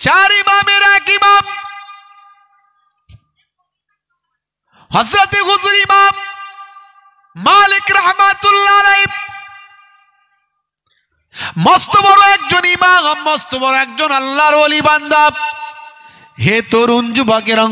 চার ইমামের এক ইমাম হযরত হুজুর ইমাম মালিক রাহমাতুল্লাহ আলাইহি মস্ত বড় একজন ইমাম, মস্ত বড় একজন আল্লাহর ওলি বান্দা। হে তরুণ যুবকেরা,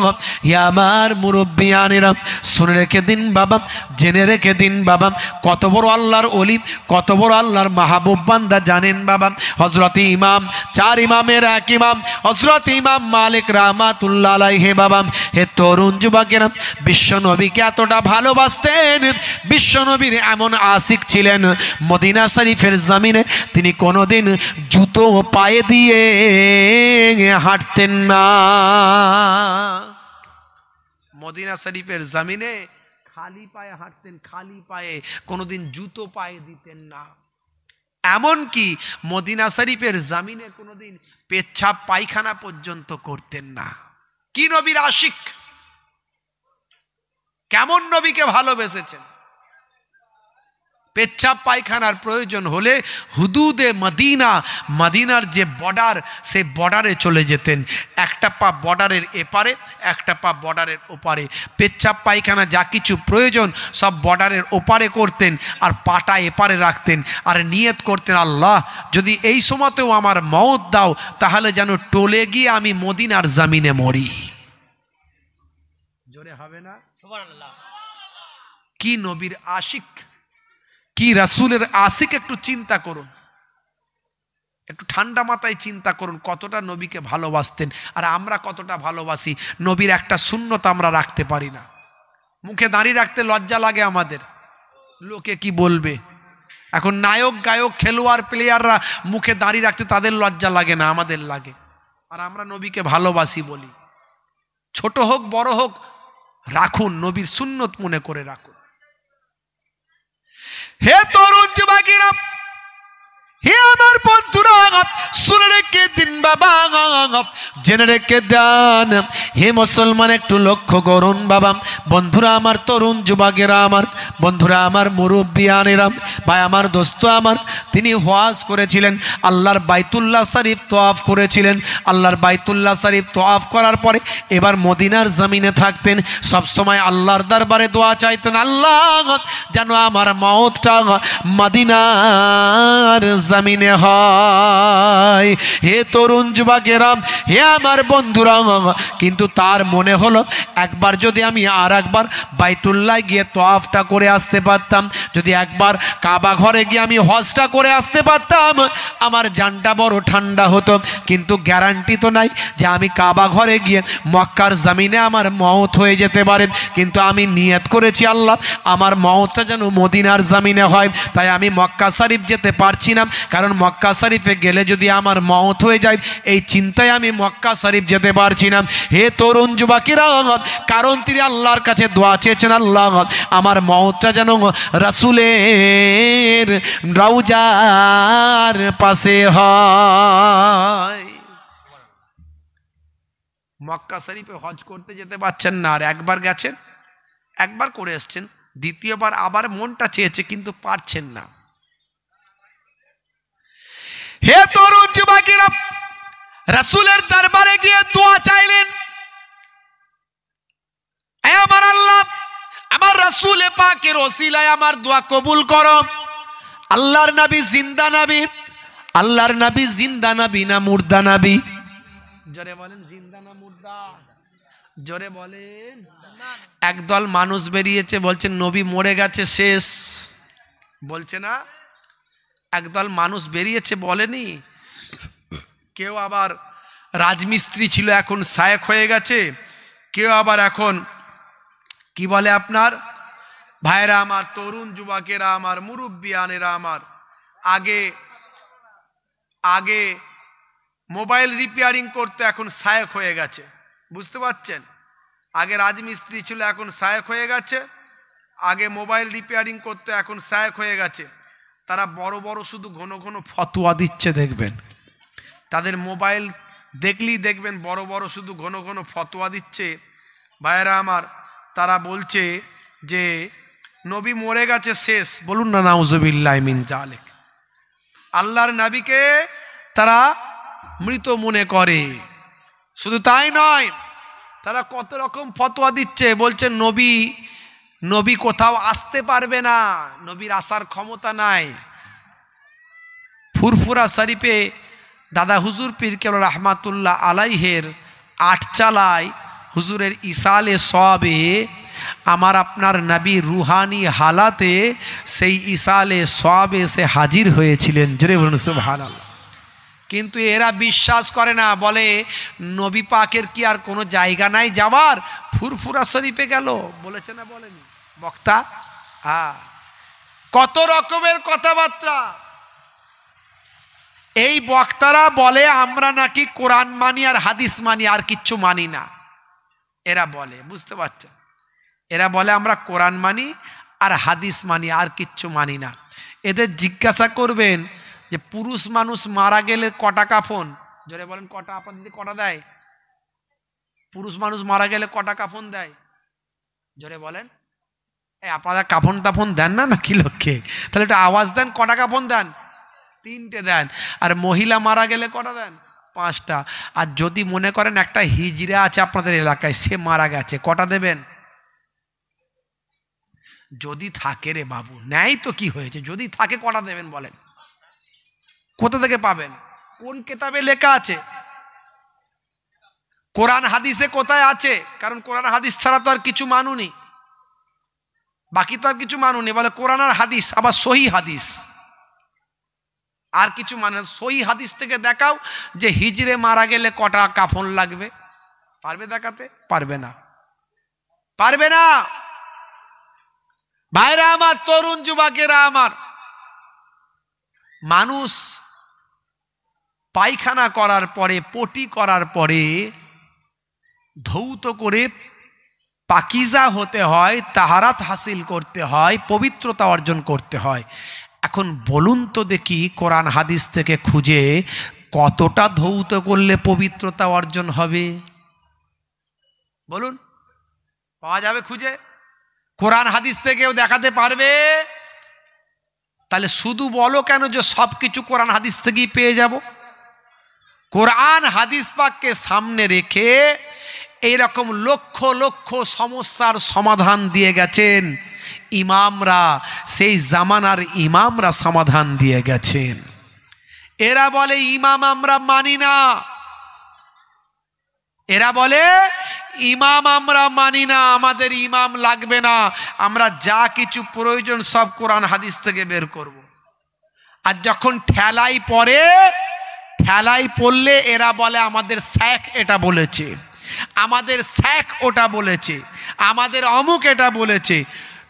হে আমার মুরব্বিয়ানেরা, শুনে রেখে দিন বাবা, জেনে রেখে দিন বাবা, কত বড় আল্লাহর ওলি, কত বড় আল্লাহর মাহবুব বান্দা জানেন বাবা? হযরত ইমাম, চার ইমামের এক ইমাম হযরত ইমাম মালিক রাহমাতুল্লাহ আলাইহি বাবা। হে তরুণ যুবকেরা, বিশ্ব নবীকে এতটা ভালোবাসতেন, বিশ্ব নবীর এমন আশিক ছিলেন, মদিনা শরীফের জমিনে তিনি কোনোদিন জুতো পায়ে দিয়ে হাঁটতেন না। মদিনা শরীফের জমিনে খালি পায়ে হাঁটতেন, খালি পায়ে, কোনোদিন জুতো পায়ে দিতেন না। এমন কি মদিনা শরীফের জমিনে কোনোদিন পেচ্ছাপ পায়খানা পর্যন্ত করতেন না। কি নবীর আশিক, কেমন নবীকে ভালোবেসেছেন। পেচ্ছাপ পায়খানার প্রয়োজন হলে হুদুদে মদিনা, মদিনার যে বর্ডার, সেই বর্ডারে চলে যেতেন। একটা পা বর্ডারের এপারে, একটা পা বর্ডারের ওপারে। পেচ্ছাপ পায়খানা যা কিছু প্রয়োজন সব বর্ডারের ওপারে করতেন, আর পাটা এপারে রাখতেন, আর নিয়ত করতেন, আল্লাহ যদি এই সময়তেও আমার মওত দাও, তাহলে যেন টলে গিয়ে আমি মদিনার জমিনে মরি। জোরে হবে না? সুবহানাল্লাহ। কি নবীর আশিক, কি রাসূলের আশিক। একটু চিন্তা করুন, একটু ঠান্ডা মাথায় চিন্তা করুন কতটা নবীকে ভালোবাসতেন, আর আমরা কতটা ভালোবাসি। নবীর একটা সুন্নত আমরা রাখতে পারি না। মুখে দাঁড়িয়ে রাখতে লজ্জা লাগে আমাদের, লোকে কি বলবে। এখন নায়ক, গায়ক, খেলোয়াড়, প্লেয়াররা মুখে দাঁড়িয়ে রাখতে তাদের লজ্জা লাগে না, আমাদের লাগে। আর আমরা নবীকে ভালোবাসি বলি। ছোট হোক বড় হোক, রাখুন, নবীর সুন্নত মনে করে রাখুন। হে তরুণ যুবকেরা, হে আমার বন্ধুরা, শুনে রেখে দিন বাবা, জেনে রেখে দেন। হে মুসলমান, একটু লক্ষ্য করুন বাবা। বন্ধুরা আমার, তরুণ যুবকেরা আমার, বন্ধুরা আমার, মুরব্বিয়ানেরা, ভাই আমার, দোস্ত আমার, তিনি হজ করেছিলেন, আল্লাহর বাইতুল্লাহ শরীফ তওয়াফ করেছিলেন। আল্লাহর বাইতুল্লাহ শরীফ তওয়াফ করার পরে এবার মদিনার জমিনে থাকতেন। সব সময় আল্লাহর দরবারে দোয়া চাইতেন, আল্লাহ যেন আমার মওতটা মদিনার জমিনে হয়। হে তরুণ যুবকেরা, হে আমার বন্ধুরা, কিন্তু তার মনে হলো একবার যদি আমি আর একবার বাইতুল্লাহ গিয়ে তওয়াফটা করে আসতে পারতাম, যদি একবার কাবা ঘরে গিয়ে আমি হজটা করে আসতে পারতাম, আমার জানটা বড় ঠান্ডা হতো। কিন্তু গ্যারান্টি তো নাই যে আমি কাবা ঘরে গিয়ে মক্কার জমিনে আমার মওত হয়ে যেতে পারে। কিন্তু আমি নিয়ত করেছি, আল্লাহ আমার মওতটা যেন মদিনার জমিনে হয়। তাই আমি মক্কা শরীফ যেতে পারছি না, কারণ মক্কা শরীফে গেলে যদি আমার মওত হয়ে যায়, এই চিন্তায় আমি মক্কা শরীফ যেতে পারছি না। হে তরুণ যুবকেরা, কারণ তিনি আল্লাহর কাছে দোয়া চেয়েছেন, আল্লাহ আমার মওতটা যেন রাসূলের রওজার পাশে হয়। মক্কা শরীফে হজ করতে যেতে পারছেন না, আর একবার গেছেন, একবার করে এসছেন, দ্বিতীয়বার আবার মনটা চেয়েছে কিন্তু পারছেন না। হে তরুণ যুবকেরা, রাসূলের দরবারে গিয়ে দোয়া চাইলেন, হে আমার আল্লাহ, আমার রাসূল পাকের ওসিলায় আমার দোয়া কবুল করো। আল্লাহর নবী জিন্দা নবী, আল্লাহর নবী জিন্দা নবী না মুর্দা নবী? জোরে বলেন, জিন্দা না মুর্দা? জোরে বলেন। একদল মানুষ বেরিয়েছে, বলছেন নবী মরে গেছে, শেষ, বলছে না? একদল মানুষ বেরিয়েছে, বলেনি? কেউ আবার রাজমিস্ত্রি ছিল, এখন শায়েখ হয়ে গেছে। কেউ আবার এখন কি বলে আপনার ভাইরা আমার, তরুণ যুবকেরা আমার, মুরব্বিয়ানেরা আমার, আগে মোবাইল রিপেয়ারিং করতে, এখন শায়েখ হয়ে গেছে। বুঝতে পারছেন? আগে রাজমিস্ত্রি ছিল, এখন শায়েখ হয়ে গেছে। আগে মোবাইল রিপেয়ারিং করতে, এখন শায়েখ হয়ে গেছে। তারা বড় বড় শুধু ঘন ঘন ফতোয়া দিচ্ছে, দেখবেন তাদের মোবাইল দেখলেই দেখবেন বড় বড় শুধু ঘন ঘন ফতোয়া দিচ্ছে। ভাইরা আমার, তারা বলছে যে নবী মরে গেছে, শেষ। বলুন না নাউজুবিল্লাহ মিন জালিক। আল্লাহর নবীকে তারা মৃত মনে করে। শুধু তাই নয়, তারা কত রকম ফতোয়া দিচ্ছে, বলছে নবী কোথাও আসতে পারবে না, নবীর আসার ক্ষমতা নাই। ফুরফুরা শরীফে দাদা হুজুর পীর কেবল রহমাতুল্লাহ আলাইহের আটচালায় হুজুরের ইসালে সবে আমার আপনার নবী রুহানি হালাতে সেই ইসালে সবে এসে হাজির হয়েছিলেন। জোরে বলুন সুবহানাল্লাহ। কিন্তু এরা বিশ্বাস করে না, বলে নবী পাকের কি আর কোনো জায়গা নাই যাওয়ার? ফুরফুরা শরীফে গেল, বলেছে না বলেনি বক্তা? কত রকমের কথাবার্তা। এই বক্তারা বলে আমরা নাকি কোরআন মানি আর হাদিস মানি, আর কিচ্ছু মানি না। এরা বলে, বুঝতে পারছেন, এরা বলে আমরা কোরআন মানি আর হাদিস মানি, আর কিচ্ছু মানি না। এদের জিজ্ঞাসা করবেন যে পুরুষ মানুষ মারা গেলে কটা কাফন? জোরে বলেন, কটা? আপনাদের কটা দেয়? পুরুষ মানুষ মারা গেলে কটা কাফন দেয়? জোরে বলেন। আপনারা কাফন টাফন দেন না নাকি লোককে? তাহলে একটা আওয়াজ দেন, কটা কাফন দেন? 3টে দেন। আর মহিলা মারা গেলে কটা দেন? 5টা। আর যদি মনে করেন একটা হিজড়া আছে আপনাদের এলাকায়, সে মারা গেছে, কটা দেবেন? যদি থাকে রে বাবু, নেই তো কি হয়েছে, যদি থাকে কটা দেবেন বলেন? কোথা থেকে পাবেন? কোন কিতাবে লেখা আছে? কোরআন হাদিসে কোথায় আছে? কারণ কোরআন হাদিস ছাড়া তো আর কিছু মানুনি, বাকি তো আর কিছু মানুনি। বলে কোরআন আর হাদিস, আবার সহি হাদিস, আর কিছু মানে সহি হাদিস থেকে দেখাও যে হিজড়ে মারা গেলে কটা কাফন লাগবে। পারবে দেখাতে? পারবে না, পারবে না। ভাইরা আমার, তরুণ যুবকেরা আমার, মানুষ পায়খানা করার পরে, পটি করার পরে ধৌত করে পাকিজা হতে হয়, তাহারাত হাসিল করতে হয়, পবিত্রতা অর্জন করতে হয়। এখন বলুন তো দেখি, কোরআন হাদিস থেকে খুঁজে কতটা ধৌত করলে পবিত্রতা অর্জন হবে? বলুন, পাওয়া যাবে খুঁজে? কোরআন হাদিস থেকেও দেখাতে পারবে? তাহলে শুধু বলো কেন যে সব কিছু কোরআন হাদিস থেকেই পেয়ে যাব? কোরআন হাদিস পাককে সামনে রেখে এইরকম লক্ষ লক্ষ সমস্যার সমাধান দিয়ে গেছেন ইমামরা, সেই জামানার ইমামরা সমাধান দিয়ে গেছেন। এরা বলে ইমাম আমরা মানি না, এরা বলে ইমাম আমরা মানি না, আমাদের ইমাম লাগবে না, আমরা যা কিছু প্রয়োজন সব কোরআন হাদিস থেকে বের করব। আর যখন ঠেলাই পড়লে এরা বলে আমাদের শেখ এটা বলেছে, আমাদের শেখ ওটা বলেছে, আমাদের অমুক এটা বলেছে।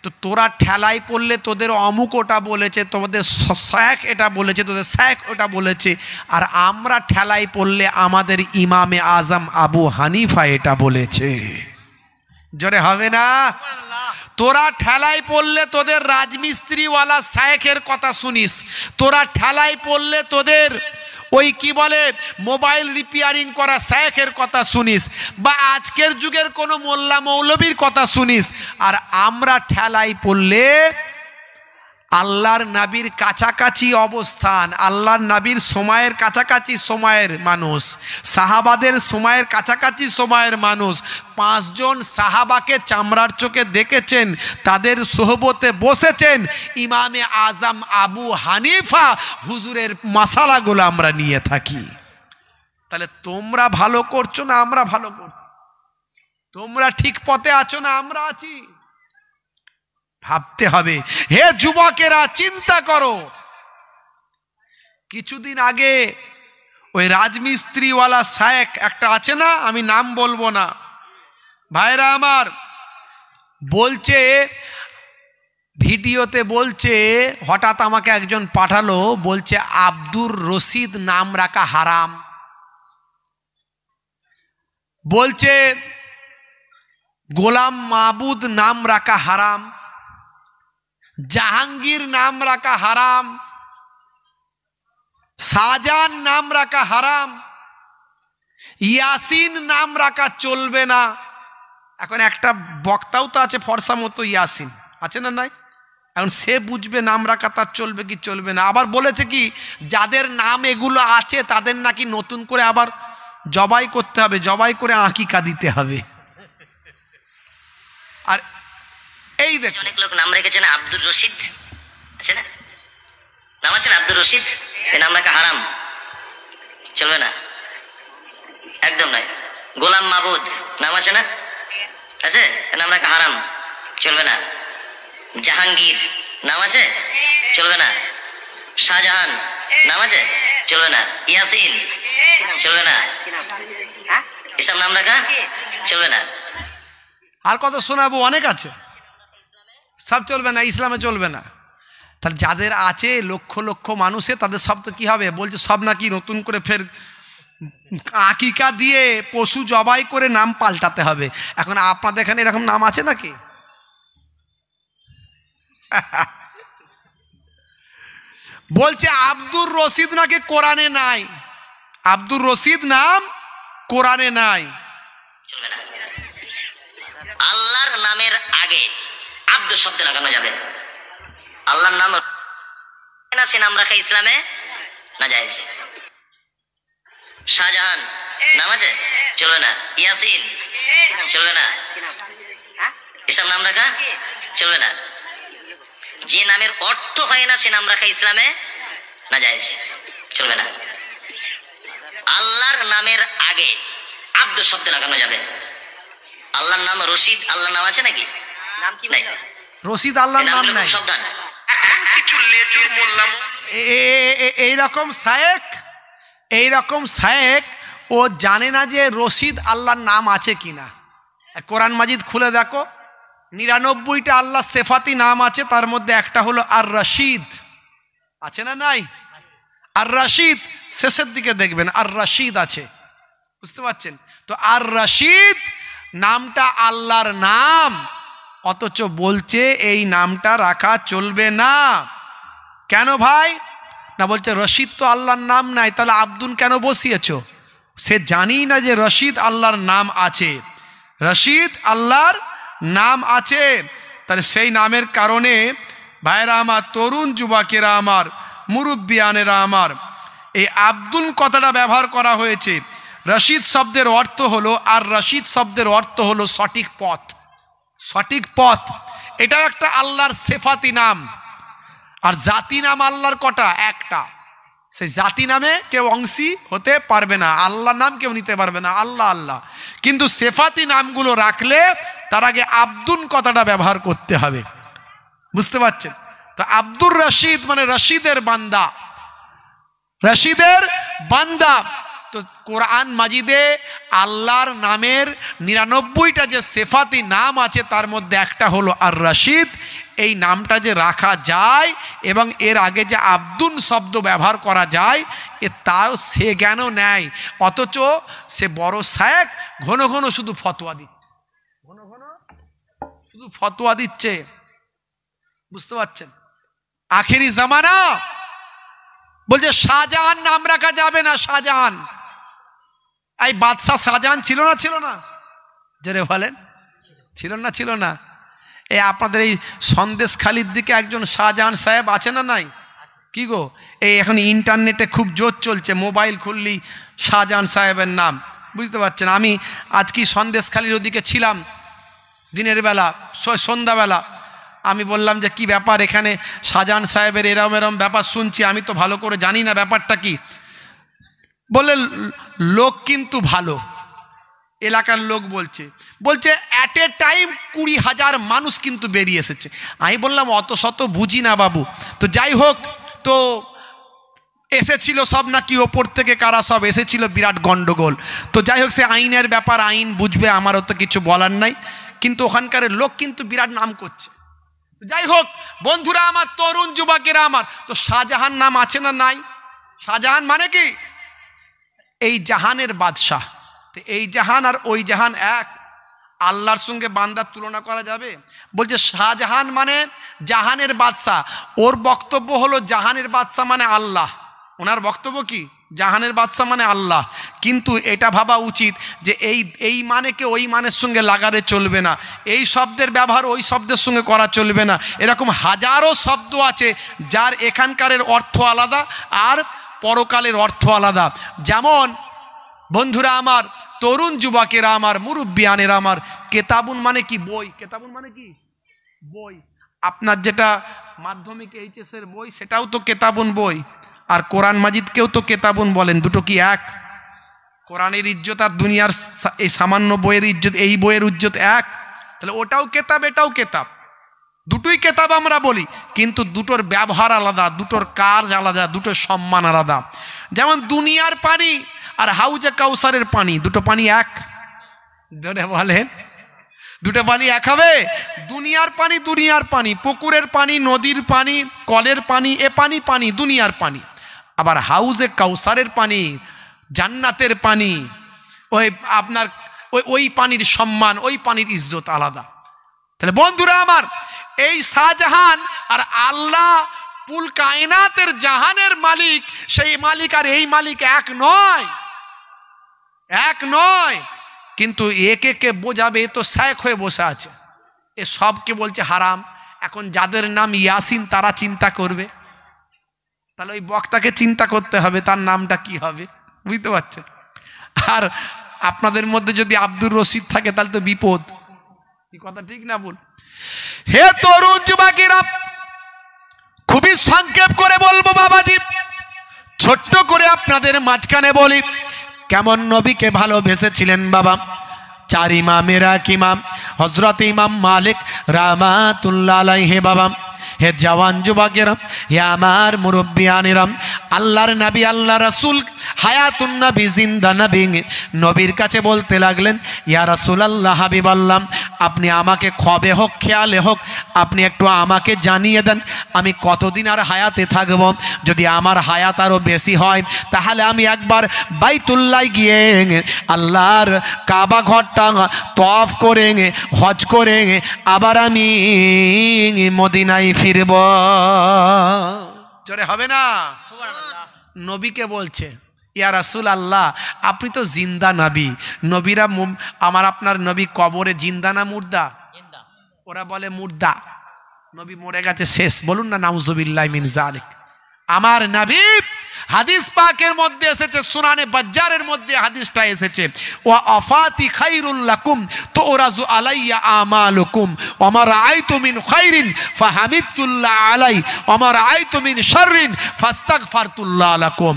তো তোরা ঠেলাই পড়লে তোদের অমুক ওটা বলেছে, তোমাদের শেখ এটা বলেছে, তোদের শেখ ওটা বলেছে। আর আমরা ঠেলাই পড়লে আমাদের ইমামে আজম আবু হানিফা এটা বলেছে। জোরে হবে না? তোরা ঠেলাই পড়লে তোদের রাজমিস্ত্রিওয়ালা শেখের কথা শুনিস, তোরা ঠেলাই পড়লে তোদের ওই কি বলে মোবাইল রিপেয়ারিং করা শেখের কথা শুনিস, বা আজকের যুগের কোনো মোল্লা মৌলবীর কথা শুনিস। আর আমরা ঠেলাই পড়লে আল্লাহর নবীর কাছাকাছি অবস্থান, আল্লাহর নবীর সময়ের কাছাকাছি সময়ের মানুষ, সাহাবাদের সময়ের কাছাকাছি সময়ের মানুষ, 5 জন সাহাবাকে চামড়ার চোখে দেখেছেন, তাদের সোহবতে বসেছেন, ইমামে আজম আবু হানিফা হুজুরের মাসালাগুলো আমরা নিয়ে থাকি। তাহলে তোমরা ভালো করছো না আমরা ভালো করছি? তোমরা ঠিক পথে আছো না আমরা আছি? ভাবতে হবে। হে যুবকেরা, চিন্তা করো। কিছুদিন আগে ওই রাজমিস্ত্রিওয়ালা শেখ একটা আছে না, আমি নাম বলবো না, ভাইরা আমার, বলছে ভিডিওতে, বলছে হঠাৎ আমাকে একজন পাঠালো, বলছে আব্দুর রশিদ নাম রাখা হারাম, বলছে গোলাম মাহবুদ নাম রাখা হারাম, জাহাঙ্গীর নাম রাখা হারাম, শাহজাহান নাম রাখা হারাম, ইয়াসিন নাম রাখা চলবে না। এখন একটা বক্তাও তো আছে ফর্সা মতো, ইয়াসিন আছে না নাই? এখন সে বুঝবে নাম রাখা তার চলবে কি চলবে না। আবার বলেছে কি, যাদের নাম এগুলো আছে তাদের নাকি নতুন করে আবার জবাই করতে হবে, জবাই করে আকিকা দিতে হবে। আর এই দেখ অনেক লোক নাম রেখেছে না, আব্দুর রশিদ আছে না, নাম আছে না আব্দুর রশিদ, এই নাম রাখা হারাম, চলবে না, একদম নয়। গোলাম মাবুদ নাম আছে না, আছে, এ নাম রাখা হারাম, চলবে না। জাহাঙ্গীর নাম আছে, চলবে না। শাহজাহান নাম আছে, চলবে না। ইয়াসিন চলবে না, এসব নাম রাখা চলবে না। আর কত শোনাবো, অনেক আছে, সব চলবে না, ইসলামে চলবে না। তাহলে যাদের আছে লক্ষ লক্ষ মানুষে, তাদের সব তো কি হবে, বলছে সব নাকি নতুন করে ফের আকিকা দিয়ে পশু জবাই করে নাম পাল্টাতে হবে। এখন আপনাদের এখানে এরকম নাম আছে নাকি? বলছে আব্দুর রশিদ নাকি কোরআনে নাই, আব্দুর রশিদ নাম কোরআনে নাই, চলবে না। আল্লাহর নামের আগে আব্দুর শব্দ লাগানো যাবে। আল্লাহর নাম না, সে নাম রাখা ইসলামে না জায়েজ। শাহজাহান নাম আছে, চলবে না। ইয়াসিন চলবে না, এসব নাম রাখা চলবে না। যে নামের অর্থ হয় না সে নাম রাখা ইসলামে না জায়েজ, চলবে না। আল্লাহর নামের আগে আব্দুর শব্দ লাগানো যাবে। আল্লাহর নাম রশিদ, আল্লাহর নাম আছে নাকি? নাম কি নাই, রশিদ আল্লাহর নাম নাই। সাবধান, এইরকম শায়েক, এইরকম শায়েক ও জানে না যে রশিদ আল্লাহর নাম আছে কিনা। কোরআন মাজিদ খুলে দেখো, 99টা আল্লাহ সেফাতি নাম আছে, তার মধ্যে একটা হলো আর রশিদ, আছে না নাই? আর রশিদ শেষের দিকে দেখবেন আর রশিদ আছে, বুঝতে পারছেন তো? আর রশিদ নামটা আল্লাহর নাম, অথচ বলছে এই নামটা রাখা চলবে না। কেন ভাই? না বলছে রশিদ তো আল্লাহর নাম নাই, তাহলে আব্দুল কেন বসিয়েছো? সে জানি না যে রশিদ আল্লাহর নাম আছে, রশিদ আল্লাহর নাম আছে। তাহলে সেই নামের কারণে ভাইরা আমার, তরুণ যুবকেরা আমার, মুরব্বিয়ানেরা আমার, এই আব্দুল কথাটা ব্যবহার করা হয়েছে। রশিদ শব্দের অর্থ হলো, আর রশিদ শব্দের অর্থ হলো সঠিক পথ, সঠিক পথ। এটাও একটা আল্লাহর সেফাতি নাম। আর জাতি নাম আল্লাহর কটা? একটা। সেই জাতি নামে কেউ অংশী হতে পারবে না, আল্লাহ নাম কেউ নিতে পারবে না, আল্লাহ আল্লাহ। কিন্তু সেফাতি নামগুলো রাখলে তার আগে আব্দুল কথাটা ব্যবহার করতে হবে, বুঝতে পারছেন তো? আব্দুর রশিদ মানে রশিদের বান্দা, রশিদের বান্দা। তো কোরআন মাজিদে আল্লাহর নামের 99টা যে সেফাতি নাম আছে, তার মধ্যে একটা হলো আর রশিদ। এই নামটা যে রাখা যায় এবং এর আগে যে আব্দুল শব্দ ব্যবহার করা যায়, তাও সে জ্ঞানও নেয়, অথচ সে বড় শায়েক, ঘন ঘন শুধু ফতোয়া দিচ্ছে, ঘন ঘন শুধু ফতোয়া দিচ্ছে, বুঝতে পারছেন? আখেরি জামানা বলছে শাহজাহান নাম রাখা যাবে না। শাহজাহান, এই বাদশাহ শাহজাহান ছিল না? ছিল না? জোরে বলেন, ছিল না? ছিল না? এই আপনাদের এই সন্দেশখালির দিকে একজন শাহজাহান সাহেব আছে না নাই? কি গো, এই এখন ইন্টারনেটে খুব জোর চলছে, মোবাইল খুললি শাহজাহান সাহেবের নাম, বুঝতে পারছেন? আমি আজকে সন্দেশখালির ওদিকে ছিলাম দিনের বেলা, সন্ধ্যাবেলা। আমি বললাম যে কি ব্যাপার, এখানে শাহজাহান সাহেবের এরম এরম ব্যাপার শুনছি, আমি তো ভালো করে জানি না ব্যাপারটা কি। বলে লোক কিন্তু ভালো, এলাকার লোক বলছে অ্যাট এ টাইম 20,000 মানুষ কিন্তু বেরিয়ে এসেছে। আমি বললাম অত শত বুঝি না বাবু, তো যাই হোক, তো এসেছিল সব নাকি ওপর থেকে কারা সব এসেছিল, বিরাট গন্ডগোল। তো যাই হোক, সে আইনের ব্যাপার, আইন বুঝবে, আমারও তো কিছু বলার নাই, কিন্তু ওখানকার লোক কিন্তু বিরাট নাম করছে। যাই হোক বন্ধুরা আমার, তরুণ যুবকেরা আমার, তো শাহজাহান নাম আছে না নাই? শাহজাহান মানে কি? এই জাহানের বাদশাহ। এই জাহান আর ওই জাহান এক? আল্লাহর সঙ্গে বান্দার তুলনা করা যাবে? বলছে শাহজাহান মানে জাহানের বাদশাহ, ওর বক্তব্য হলো জাহানের বাদশাহ মানে আল্লাহ। ওনার বক্তব্য কি? জাহানের বাদশাহ মানে আল্লাহ। কিন্তু এটা ভাবা উচিত যে এই মানেকে ওই মানের সঙ্গে লাগালে চলবে না, এই শব্দের ব্যবহার ওই শব্দের সঙ্গে করা চলবে না। এরকম হাজারো শব্দ আছে যার এখানকারের অর্থ আলাদা আর পরকালের অর্থ আলাদা। যেমন বন্ধুরা আমার, তরুণ যুবকেরা আমার, মুরব্বিয়ানেরা আমার, কেতাবুন মানে কি? বই। কেতাবুন মানে কি? বই। আপনার যেটা মাধ্যমিক এইচএস এর বই, সেটাও তো কেতাবুন বই, আর কোরআন মাজিদকেও তো কেতাবুন বলেন। দুটো কি এক? কোরআনের ইজ্জত আর দুনিয়ার এই সামান্য বইয়ের ইজ্জত, এই বইয়ের ইজ্জত এক? তাহলে ওটাও কেতাব, এটাও কেতাব, দুটোই কেতাব আমরা বলি, কিন্তু দুটোর ব্যবহার আলাদা, দুটোর কাজ আলাদা, দুটোর সম্মান আলাদা। যেমন দুনিয়ার পানি আর হাউজে কাউসারের পানি, দুটো পানি এক? ধরে বলেন, দুটো পানি এক হবে? দুনিয়ার পানি দুনিয়ার পানি, পুকুরের পানি, নদীর পানি, কলের পানি, এ পানি পানি, দুনিয়ার পানি। আবার হাউজে কাউসারের পানি, জান্নাতের পানি, ওই আপনার ওই পানির সম্মান, ওই পানির ইজ্জত আলাদা। তাহলে বন্ধুরা আমার, এই শাহজাহান আর আল্লাহ পুল কায়নাতের জাহানের মালিক, সেই মালিক আর এই মালিক এক নয়, এক নয়। কিন্তু একে কে বোঝাবে? এ তো শেখ হয়ে বসে আছে, এ সবকে বলছে হারাম। এখন যাদের নাম ইয়াসিন তারা চিন্তা করবে, তাহলে ওই বক্তাকে চিন্তা করতে হবে তার নামটা কি হবে, বুঝতে পারছেন? আর আপনাদের মধ্যে যদি আব্দুর রশিদ থাকে তাহলে তো বিপদ। কি কথা ঠিক না বল? হে তরুণ যুবকেরা, খুবই সংক্ষেপ করে বলবো বাবাজি, ছোট্ট করে আপনাদের মাঝখানে বলি, কেমন নবীকে ভালোবেসেছিলেন বাবা। চার ইমামের এক ইমাম হযরত ইমাম মালিক রাহমাতুল্লাহ আলাইহি বাবা। হে জওয়ান যুবকেরা, হে আমার মুরব্বিয়ানেরা, আল্লাহর নবী, আল্লাহ রাসূল হায়াতুন নবী, জিন্দা নবী, নবীর কাছে বলতে লাগলেন, ইয়া রাসূলুল্লাহ, হাবিবাল্লাহ, আপনি আমাকে কবে হোক, খেয়ালে হোক, আপনি একটু আমাকে জানিয়ে দেন আমি কতদিন আর হায়াতে থাকব। যদি আমার হায়াত আরও বেশি হয় তাহলে আমি একবার বাইতুল্লাহ গিয়ে আল্লাহর কাবা ঘরটা তওয়াফ করে, হজ করে আবার আমি মদিনায় ফিরব। জোরে হবে না? নবীকে বলছে, ইয়া রাসূলুল্লাহ, আপনি তো জিন্দা নবী, নবীরা আমার আপনার নবী কবরে জিন্দা না মুর্দা? ওরা বলে মুর্দা, নবী মরে গেছে শেষ। বলুন না নাউজুবিল্লাহি মিন যালিক। আমার নবী, হাদিস পাকের মধ্যে এসেছে, সুনানে বাজ্জারের মধ্যে হাদিসটা এসেছে, ওয়া আফাতি খায়রুল লাকুম তুরাজু আলাইয়া আমালুকুম ওয়া মা রাআইতু মিন খায়রিন ফাহামিদতুল্লাহ আলাই ওয়া মা রাআইতু মিন শাররিন ফাস্তাগফারতুল্লাহ লাকুম।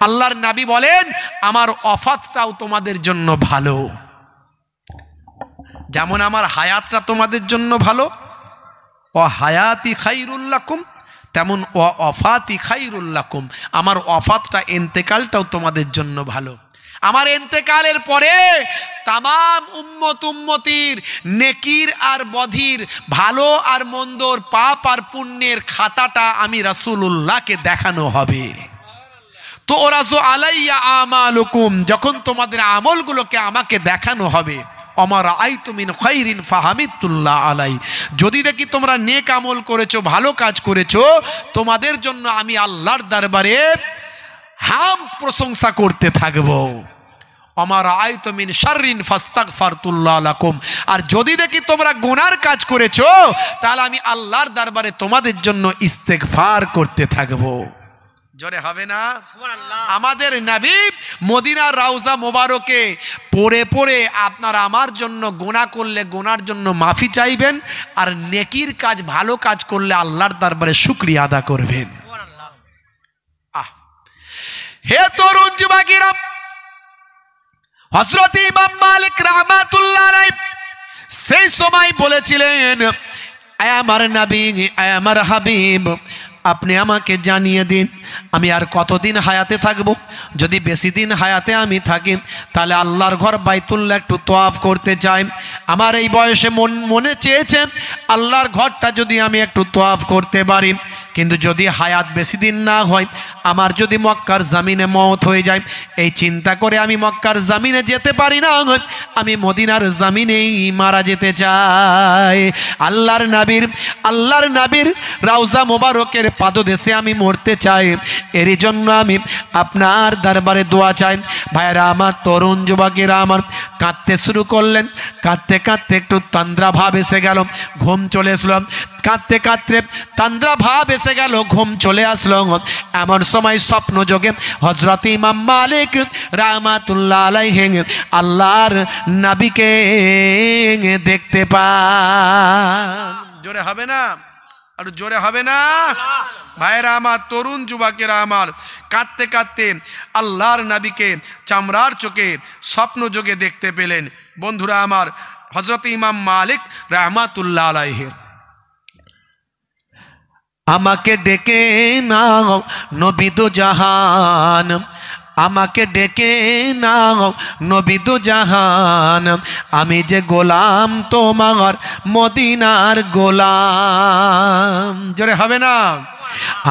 আল্লাহর নবী বলেন, আমার অফাতটাও তোমাদের জন্য ভালো, যেমন আমার হায়াতটা তোমাদের জন্য ভালো, ও হায়াতি খায়রুল লাকুম, তেমন ও অফাতি খায়রুল লাকুম, আমার অফাতটা, ইন্তেকালটাও তোমাদের জন্য ভালো। আমার ইন্তেকালের পরে তামাম উম্মতির নেকির আর বধির, ভালো আর মন্দর, পাপ আর পুণ্যের খাতাটা আমি রাসূলুল্লাহকে দেখানো হবে। তো ওরাজু আলাইয়া আমালুকুম, যখন তোমাদের আমলগুলোকে আমাকে দেখানো হবে, আমার আইতু মিন খায়রিন ফাহামিদতুল্লাহ আলাই, যদি দেখি তোমরা নেক আমল করেছো, ভালো কাজ করেছো, তোমাদের জন্য আমি আল্লাহর দরবারে হাম প্রশংসা করতে থাকবো। আমার আইতু মিন শাররিন ফাস্তাগফারতুল্লাহ লাকুম, আর যদি দেখি তোমরা গুনার কাজ করেছো, তাহলে আমি আল্লাহর দরবারে তোমাদের জন্য ইস্তেগফার করতে থাকবো। জোরে হবে না? আমাদের নবী মদিনার রওজা মোবারকে পড়ে পড়ে আপনার আমার জন্য গুনাহ করলে গুনার জন্য মাফি চাইবেন, আর নেকির কাজ, ভালো কাজ করলে আল্লাহর দরবারে শুকরিয়া আদা করবেন। হে তরুণ যুবকেরা, হযরত ইমাম মালিক রাহমাতুল্লাহ আলাইহি সেই সময় বলেছিলেন, আয় আমার নবী, আয় আমার হাবিব, আপনি আমাকে জানিয়ে দিন আমি আর কতদিন হায়াতে থাকব। যদি বেশি দিন হায়াতে আমি থাকি তাহলে আল্লাহর ঘর বাইতুল্লাহ একটু তওয়াফ করতে চাই। আমার এই বয়সে মনে চেয়েছে আল্লাহর ঘরটা যদি আমি একটু তওয়াফ করতে পারি, কিন্তু যদি হায়াত বেশি দিন না হয়, আমার যদি মক্কার জমিনে মওত হয়ে যায়, এই চিন্তা করে আমি মক্কার জমিনে যেতে পারি না, আমি মদিনার জমিনেই মারা যেতে চাই। আল্লাহর নবীর রওজা মোবারকের পাদদেশে আমি মরতে চাই। এরই জন্য আমি আপনার দরবারে দোয়া চাই। ভাইরা আমার, তরুণ যুবকেরা আমার কাঁদতে শুরু করলেন। কাঁদতে কাঁদতে একটু তন্দ্রা ভাব এসে গেল, ঘুম চলে এসলাম। কাঁদতে কাঁদতে তন্দ্রা ভাব এসে গেল, ঘুম চলে আসলো। এমন সময় স্বপ্ন যোগে হযরত ইমাম মালিক রাহমাতুল্লাহ আলাইহি আল্লাহর নবীকে দেখতে পান। জোরে হবে না? আর জোরে হবে না? ভাইরা আমার, তরুণ যুবকেরা আমার, কাঁদতে কাঁদতে আল্লাহর নবীকে চামড়ার চোখে স্বপ্ন যোগে দেখতে পেলেন। বন্ধুরা আমার, হযরত ইমাম মালিক রাহমাতুল্লাহ আলাইহি আমাকে ডেকে নাও নবী দো জাহান, আমাকে ডেকে নাও নবী দো জাহান, আমি যে গোলাম তোমার মদিনার গোলাম। জোরে হবে না?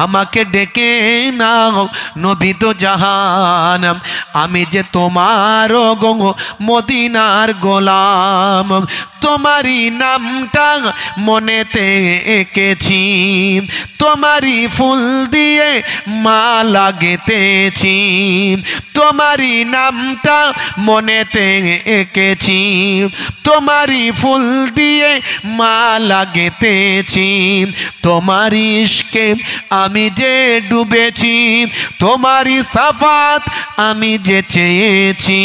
আমাকে ডেকে নাও নবী দো জাহান, আমি যে তোমার গো মদিনার গোলাম। তোমারই নামটা মনেতে এঁকেছি, তোমারই ফুল দিয়ে মালা গেঁথেছি, তোমারই নামটা মনেতে এঁকেছি, তোমারই ফুল দিয়ে মালা গেঁথেছি, তোমারই ইশকে আমি যে ডুবেছি, তোমারই সাফাত আমি যে চেয়েছি।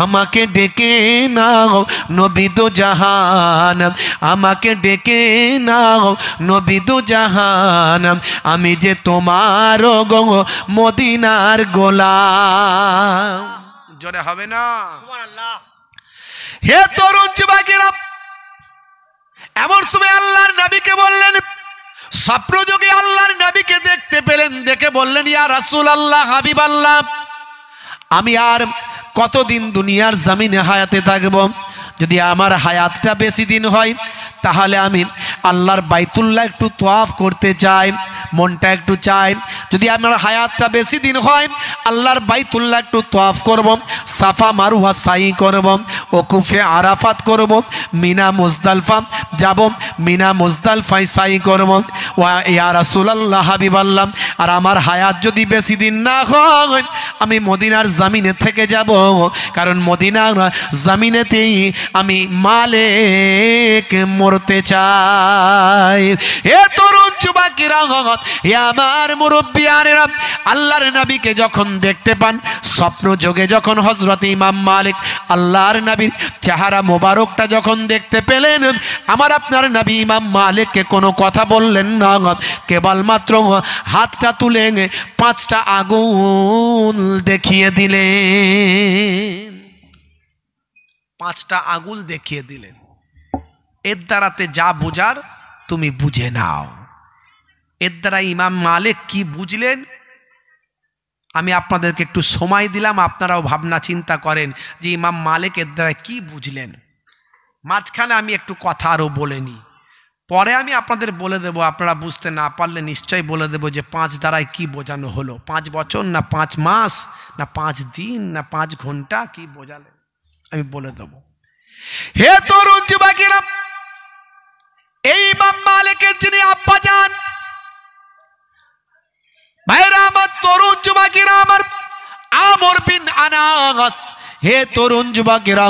আমাকে ডেকে নাও নবী দো জাহান, আমাকে ডেকে নাও নবী দো জাহান, আমি যে তোমার গো মদিনার গোলাম। জোরে হবে না? সুবহানাল্লাহ। হে তরুণ যুবকেরা, এমন সময় আল্লাহর নবীকে বললেন, স্বপ্ন যোগে আল্লাহর নবীকে দেখতে পেলেন, দেখে বললেন, ইয়া রাসূলুল্লাহ, হাবিবাল্লাহ, আমি আর কতদিন দুনিয়ার জমিনে হায়াতে থাকব? যদি আমার হায়াতটা বেশি দিন হয় তাহলে আমি আল্লাহর বাইতুল্লাহ একটু তওয়াফ করতে চাই, মনটা একটু চাই। যদি আমার হায়াতটা বেশি দিন হয় আল্লাহর বাইতুল্লাহ একটু তওয়াফ করব, সাফা মারওয়া সাই করব, ওকুফে আরাফাত করব, মিনা মুজদালফা যাব, মিনা মুজদালফায় সাই করব। ওয়া ইয়া রাসূলুল্লাহ, হাবিবাল্লাহ, আর আমার হায়াত যদি বেশি দিন না হয় আমি মদিনার জমিনে থেকে যাব, কারণ মদিনার জমিনেতেই আমি মালিক মরতে চাই। এ তরুণ যুবকেরা, এ আমার মুরব্বিয়ানেরা, আল্লাহর নবীকে যখন দেখতে পান, স্বপ্ন যোগে যখন হযরত ইমাম মালিক আল্লাহর নবীর চেহারা মোবারকটা যখন দেখতে পেলেন, আমার আপনার নবী ইমাম মালিককে কোনো কথা বললেন না, কেবলমাত্র হাতটা তুলে 5টা আগুন দেখিয়ে দিলেন। 5টা আগুন দেখিয়ে দিলেন। এর দ্বারাতে যা বুঝার তুমি বুঝে নাও। এর দ্বারা ইমাম মালিক কি বুঝলেন আমি আপনাদেরকে একটু সময় দিলাম, আপনারাও ভাবনা চিন্তা করেন যে ইমাম মালিক এর দ্বারা কি বুঝলেন। মাঝখানে আমি একটু কথা আরও বলে নিই, পরে আমি আপনাদের বলে দেব, আপনারা বুঝতে না পারলে নিশ্চয়ই বলে দেব যে 5 দ্বারায় কি বোঝানো হলো। 5 বছর না 5 মাস না 5 দিন না 5 ঘন্টা কি বোঝালেন আমি বলে দেব। হে তরুণ যুবকেরা, এই ইমাম মালিকের যিনি আব্বা যান, ভাইরা আমার, তরুণ যুবকেরা আমার, আমর বিন আনাস, হে তরুণ যুবকেরা,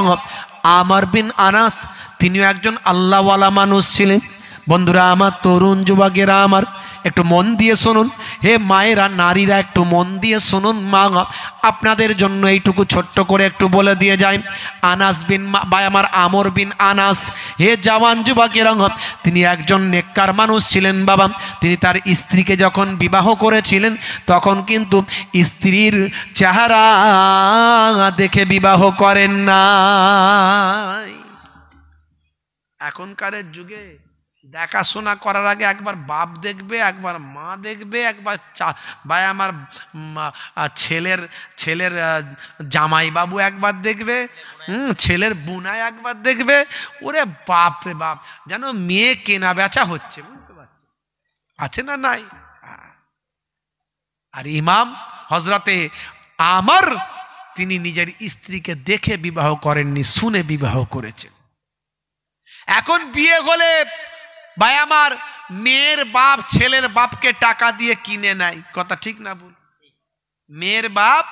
আমর বিন আনাস তিনিও একজন আল্লাহওয়ালা মানুষ ছিলেন। বন্ধুরা আমার, তরুণ যুবকেরা আমার, একটু মন দিয়ে শুনুন। হে মায়েরা, নারীরা, একটু মন দিয়ে শুনুন। মা, আপনাদের জন্য এইটুকু ছোট্ট করে একটু বলে দিয়ে যাই। আনাস বিন ভাই আমার আমর বিন আনাস, হে জওয়ান যুবকেরা, তিনি একজন নেককার মানুষ ছিলেন বাবা। তিনি তার স্ত্রীকে যখন বিবাহ করেছিলেন তখন কিন্তু স্ত্রীর চেহারা দেখে বিবাহ করেন না। এখনকার যুগে দেখাশোনা করার আগে একবার বাপ দেখবে, একবার মা দেখবে, একবার ভাই আমার ছেলের জামাইবাবু একবার দেখবে, ছেলের বুনাই একবার দেখবে। ওরে বাপ রে বাপ, যেন মেয়ে কেনা বেচা হচ্ছে, বুঝতে পারছি, আছে না নাই? আর ইমাম হজরতে আমর তিনি নিজের স্ত্রীকে দেখে বিবাহ করেননি, শুনে বিবাহ করেছেন। এখন বিয়ে হলে ভাই আমার মেয়ের বাপ ছেলের বাপকে টাকা দিয়ে কিনে নেয়, কথা ঠিক না বল? মেয়ের বাপ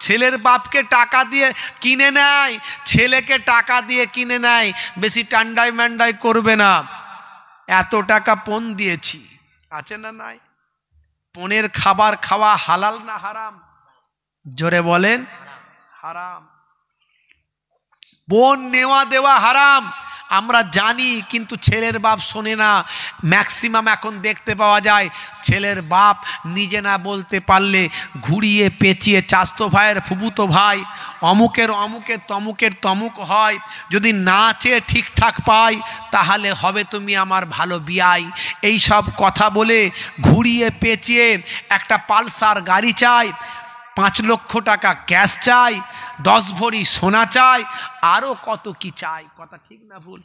ছেলের বাপকে টাকা দিয়ে কিনে নেয়, ছেলেকে টাকা দিয়ে কিনে নেয়। বেশি টান্ডাই ম্যান্ডাই করবে না, এত টাকা পণ দিয়েছি, আছে না নাই? পনের খাবার খাওয়া হালাল না হারাম? জোরে বলেন। হারাম। পণ নেওয়া দেওয়া হারাম আমরা জানি, কিন্তু ছেলের বাপ শোনে না। ম্যাক্সিমাম এখন দেখতে পাওয়া যায় ছেলের বাপ নিজে না বলতে পারলে ঘুরিয়ে পেঁচিয়ে চাস্তো ভাইয়ের ফুফুতো ভাই অমুকের অমুকের তমুকের তমুক হয়, যদি না চেয়ে ঠিকঠাক পাই তাহলে হবে তুমি আমার ভালো বিয়াই, এই সব কথা বলে ঘুরিয়ে পেঁচিয়ে একটা পালসার গাড়ি চাই, 5 লক্ষ টাকা ক্যাশ চাই, 10 ভরি সোনা চাই, আরো কত কি চাই। কথা ঠিক না ভুল?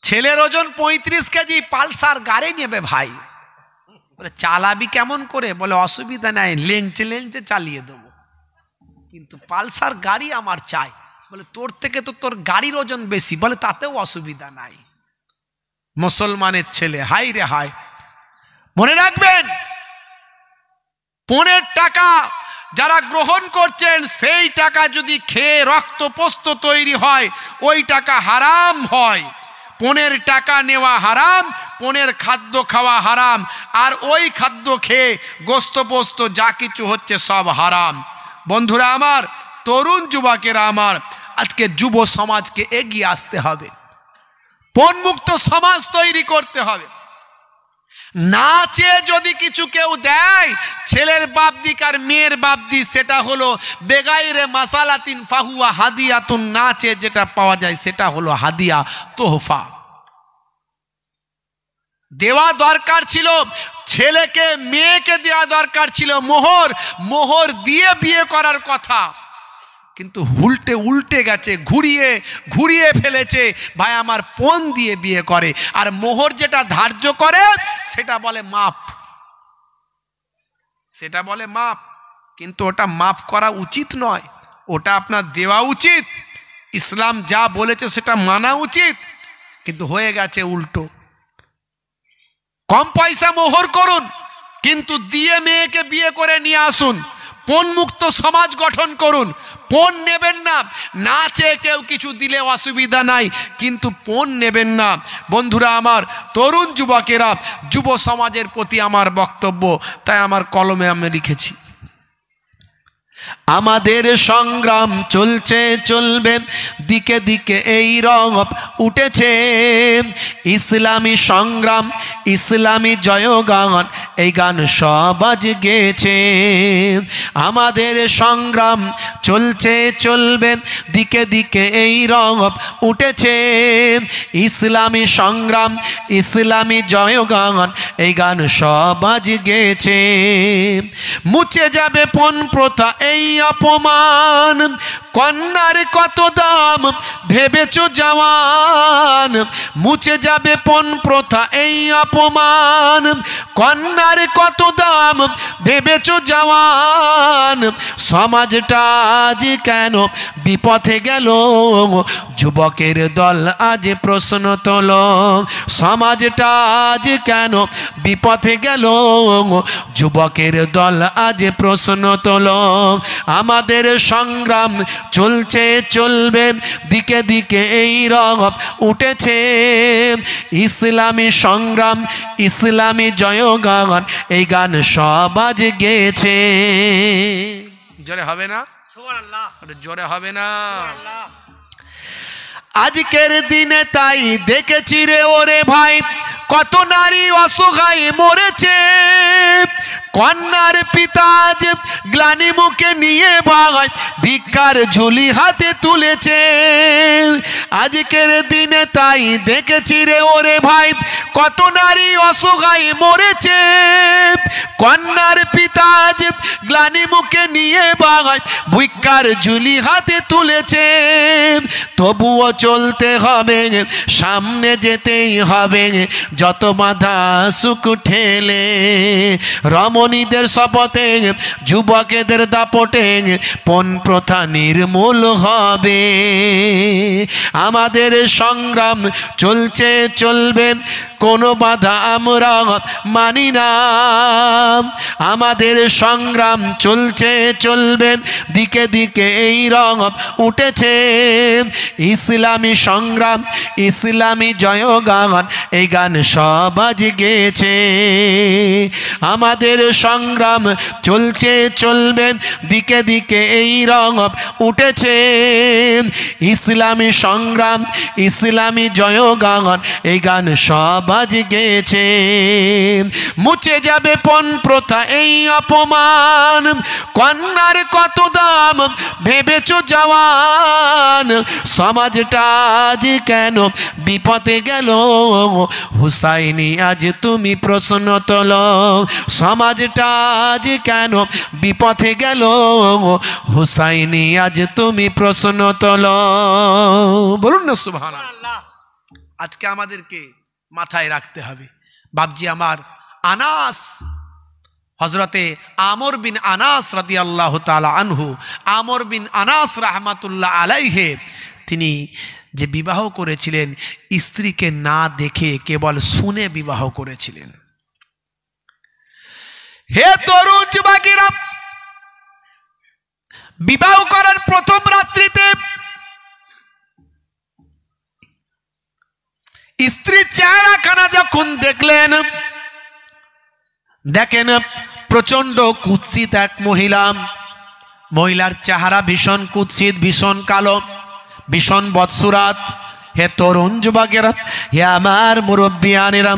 ছেলের ওজন 35 কেজি, পালসার গাড়ি নেবে ভাই। বলে চালাবি কেমন করে? বলে অসুবিধা নাই, লেংচে লেংচে চালিয়ে দেবো, কিন্তু পালসার গাড়ি আমার চাই। বলে তোর থেকে তো তোর গাড়ির ওজন বেশি। বলে তাতেও অসুবিধা নাই। মুসলমানের ছেলে, হাই রে হাই। মনে রাখবেন, পণের টাকা যারা গ্রহণ করছেন সেই টাকা যদি খেয়ে রক্তপোস্ত তৈরি হয় ওই টাকা হারাম হয়। পণের টাকা নেওয়া হারাম, পণের খাদ্য খাওয়া হারাম, আর ওই খাদ্য খেয়ে গোস্তপোস্ত যা কিছু হচ্ছে সব হারাম। বন্ধুরা আমার, তরুণ যুবকেরা আমার, আজকে যুব সমাজকে এগিয়ে আসতে হবে, পণমুক্ত সমাজ তৈরি করতে হবে। না চেয়ে যদি কিছু কেউ দেয়, ছেলের বাপ দিক আর মেয়ের বাপ দিক, সেটা হলো বেগাইরে মাসালাতিন ফাহুয়া হাদিয়াতুন। না চেয়ে যেটা পাওয়া যায় সেটা হলো হাদিয়া, তোহফা। দেওয়া দরকার ছিল ছেলেকে, মেয়েকে দেওয়া দরকার ছিল মোহর, মোহর দিয়ে বিয়ে করার কথা, কিন্তু উল্টে গেছে, ঘুরিয়ে ফেলেছে। ভাই আমার পণ দিয়ে বিয়ে করে, আর মোহর যেটা ধার্য করে সেটা বলে মাপ, সেটা বলে মাপ, কিন্তু ওটা মাপ করা উচিত নয়, ওটা আপনার দেওয়া উচিত। ইসলাম যা বলেছে সেটা মানা উচিত, কিন্তু হয়ে গেছে উল্টো। কম পয়সা মোহর করুন, কিন্তু দিয়ে মেয়েকে বিয়ে করে নিয়ে আসুন। পণ মুক্ত সমাজ গঠন করুন। পণ নেবেন না, না চেয়ে কেউ কিছু দিলে অসুবিধা নাই, কিন্তু পণ নেবেন না। বন্ধুরা আমার, তরুণ যুবকেরা, যুব সমাজের প্রতি আমার বক্তব্য, তাই আমার কলমে আমি লিখেছি, আমাদের সংগ্রাম চলছে চলবে, দিকে দিকে এই রব উঠেছে। ইসলামী সংগ্রাম, ইসলামী জয়গান, এই গান সব আজ গেয়েছে। আমাদের সংগ্রাম চলছে চলবে, দিকে দিকে এই রব উঠেছে। ইসলামী সংগ্রাম, ইসলামী জয়গান, এই গান সব আজ গেয়েছে। মুছে যাবে পণ প্রথা এই অপমান, কন্যার কত দাম ভেবেছো জওয়ান। মুছে যাবে পণ প্রথা এই অপমান, কন্যার কত দাম ভেবেছো জওয়ান। সমাজটা আজ কেন বিপথে গেল, যুবকের দল আজ প্রশ্ন তোল। সমাজটা আজ কেন বিপথে গেল, যুবকের দল আজ প্রশ্ন তোল। আমাদের সংগ্রাম চলছে চলবে, দিকে দিকে এই রব উঠেছে। ইসলামী সংগ্রাম, ইসলামী জয়গান, এই গান সব আজ গেয়েছে। জোরে হবে না? সুবহানাল্লাহ। জোরে হবে না? সুবহানাল্লাহ। আজকের দিনে তাই দেখেছি রে ওরে ভাই, কত নারী অসহায় মরেছে। কন্যার পিতা আজ গ্লানি মুখে নিয়ে ভাই ভিক্ষার ঝুলি হাতে তুলেছে। আজকের দিনে তাই দেখেছি রে ওরে ভাই, কত নারী অসহায় মরেছে। কন্যার পিতা আজ গ্লানি মুখে নিয়ে ভাই ভিক্ষার ঝুলি হাতে তুলেছে। তবুও চলতে হবে, সামনে যেতেই হবে, যত বাধা সুখ ঠেলে। রমণীদের শপথে, যুবকেদের দাপটে, পণ প্রথা নির্মূল হবে। আমাদের সংগ্রাম চলছে চলবে, কোনো বাধা আমরা মানি না। আমাদের সংগ্রাম চলছে চলবে, দিকে দিকে এই রং উঠেছে। ইসলামী সংগ্রাম, ইসলামী জয়গান, এই গান সব আজ গেয়েছে। আমাদের সংগ্রাম চলছে চলবে, দিকে দিকে এই রং উঠেছে। ইসলামী সংগ্রাম, ইসলামী জয়গান, এই গান সব আজ গেয়েছে। মুছে যাবে পণ প্রথা এই অপমান, কন্যার কত দাম ভেবেছো জওয়ান। সমাজটা আজ কেন বিপদে গেল, হুসাইনি আজ তুমি প্রশ্ন তোলো। সমাজটা আজ কেন বিপথে গেল, হুসাইনি আজ তুমি প্রশ্ন তোলো। বলুন না সুবহানাল্লাহ। আজকে আমাদেরকে মাথায় রাখতে হবে। বাপজি আমার আনাস, হজরতে আমর বিন আনাস রাদিয়াল্লাহু তাআলা আনহু, আমর বিন আনাস রাহমাতুল্লাহ আলাইহে, তিনি যে বিবাহ করেছিলেন স্ত্রীকে না দেখে কেবল শুনে বিবাহ করেছিলেন। হে তরুণ যুবকেরা, বিবাহ করার প্রথম রাত্রিতে স্ত্রীর চেহারাখানা যখন দেখলেন, দেখেন প্রচন্ড কুৎসিত এক মহিলা। মহিলার চেহারা ভীষণ কুৎসিত, ভীষণ কালো, ভীষণ বদসুরাত। হে তরুণ যুবকেরা, হে আমার মুরব্বিয়ানেরা,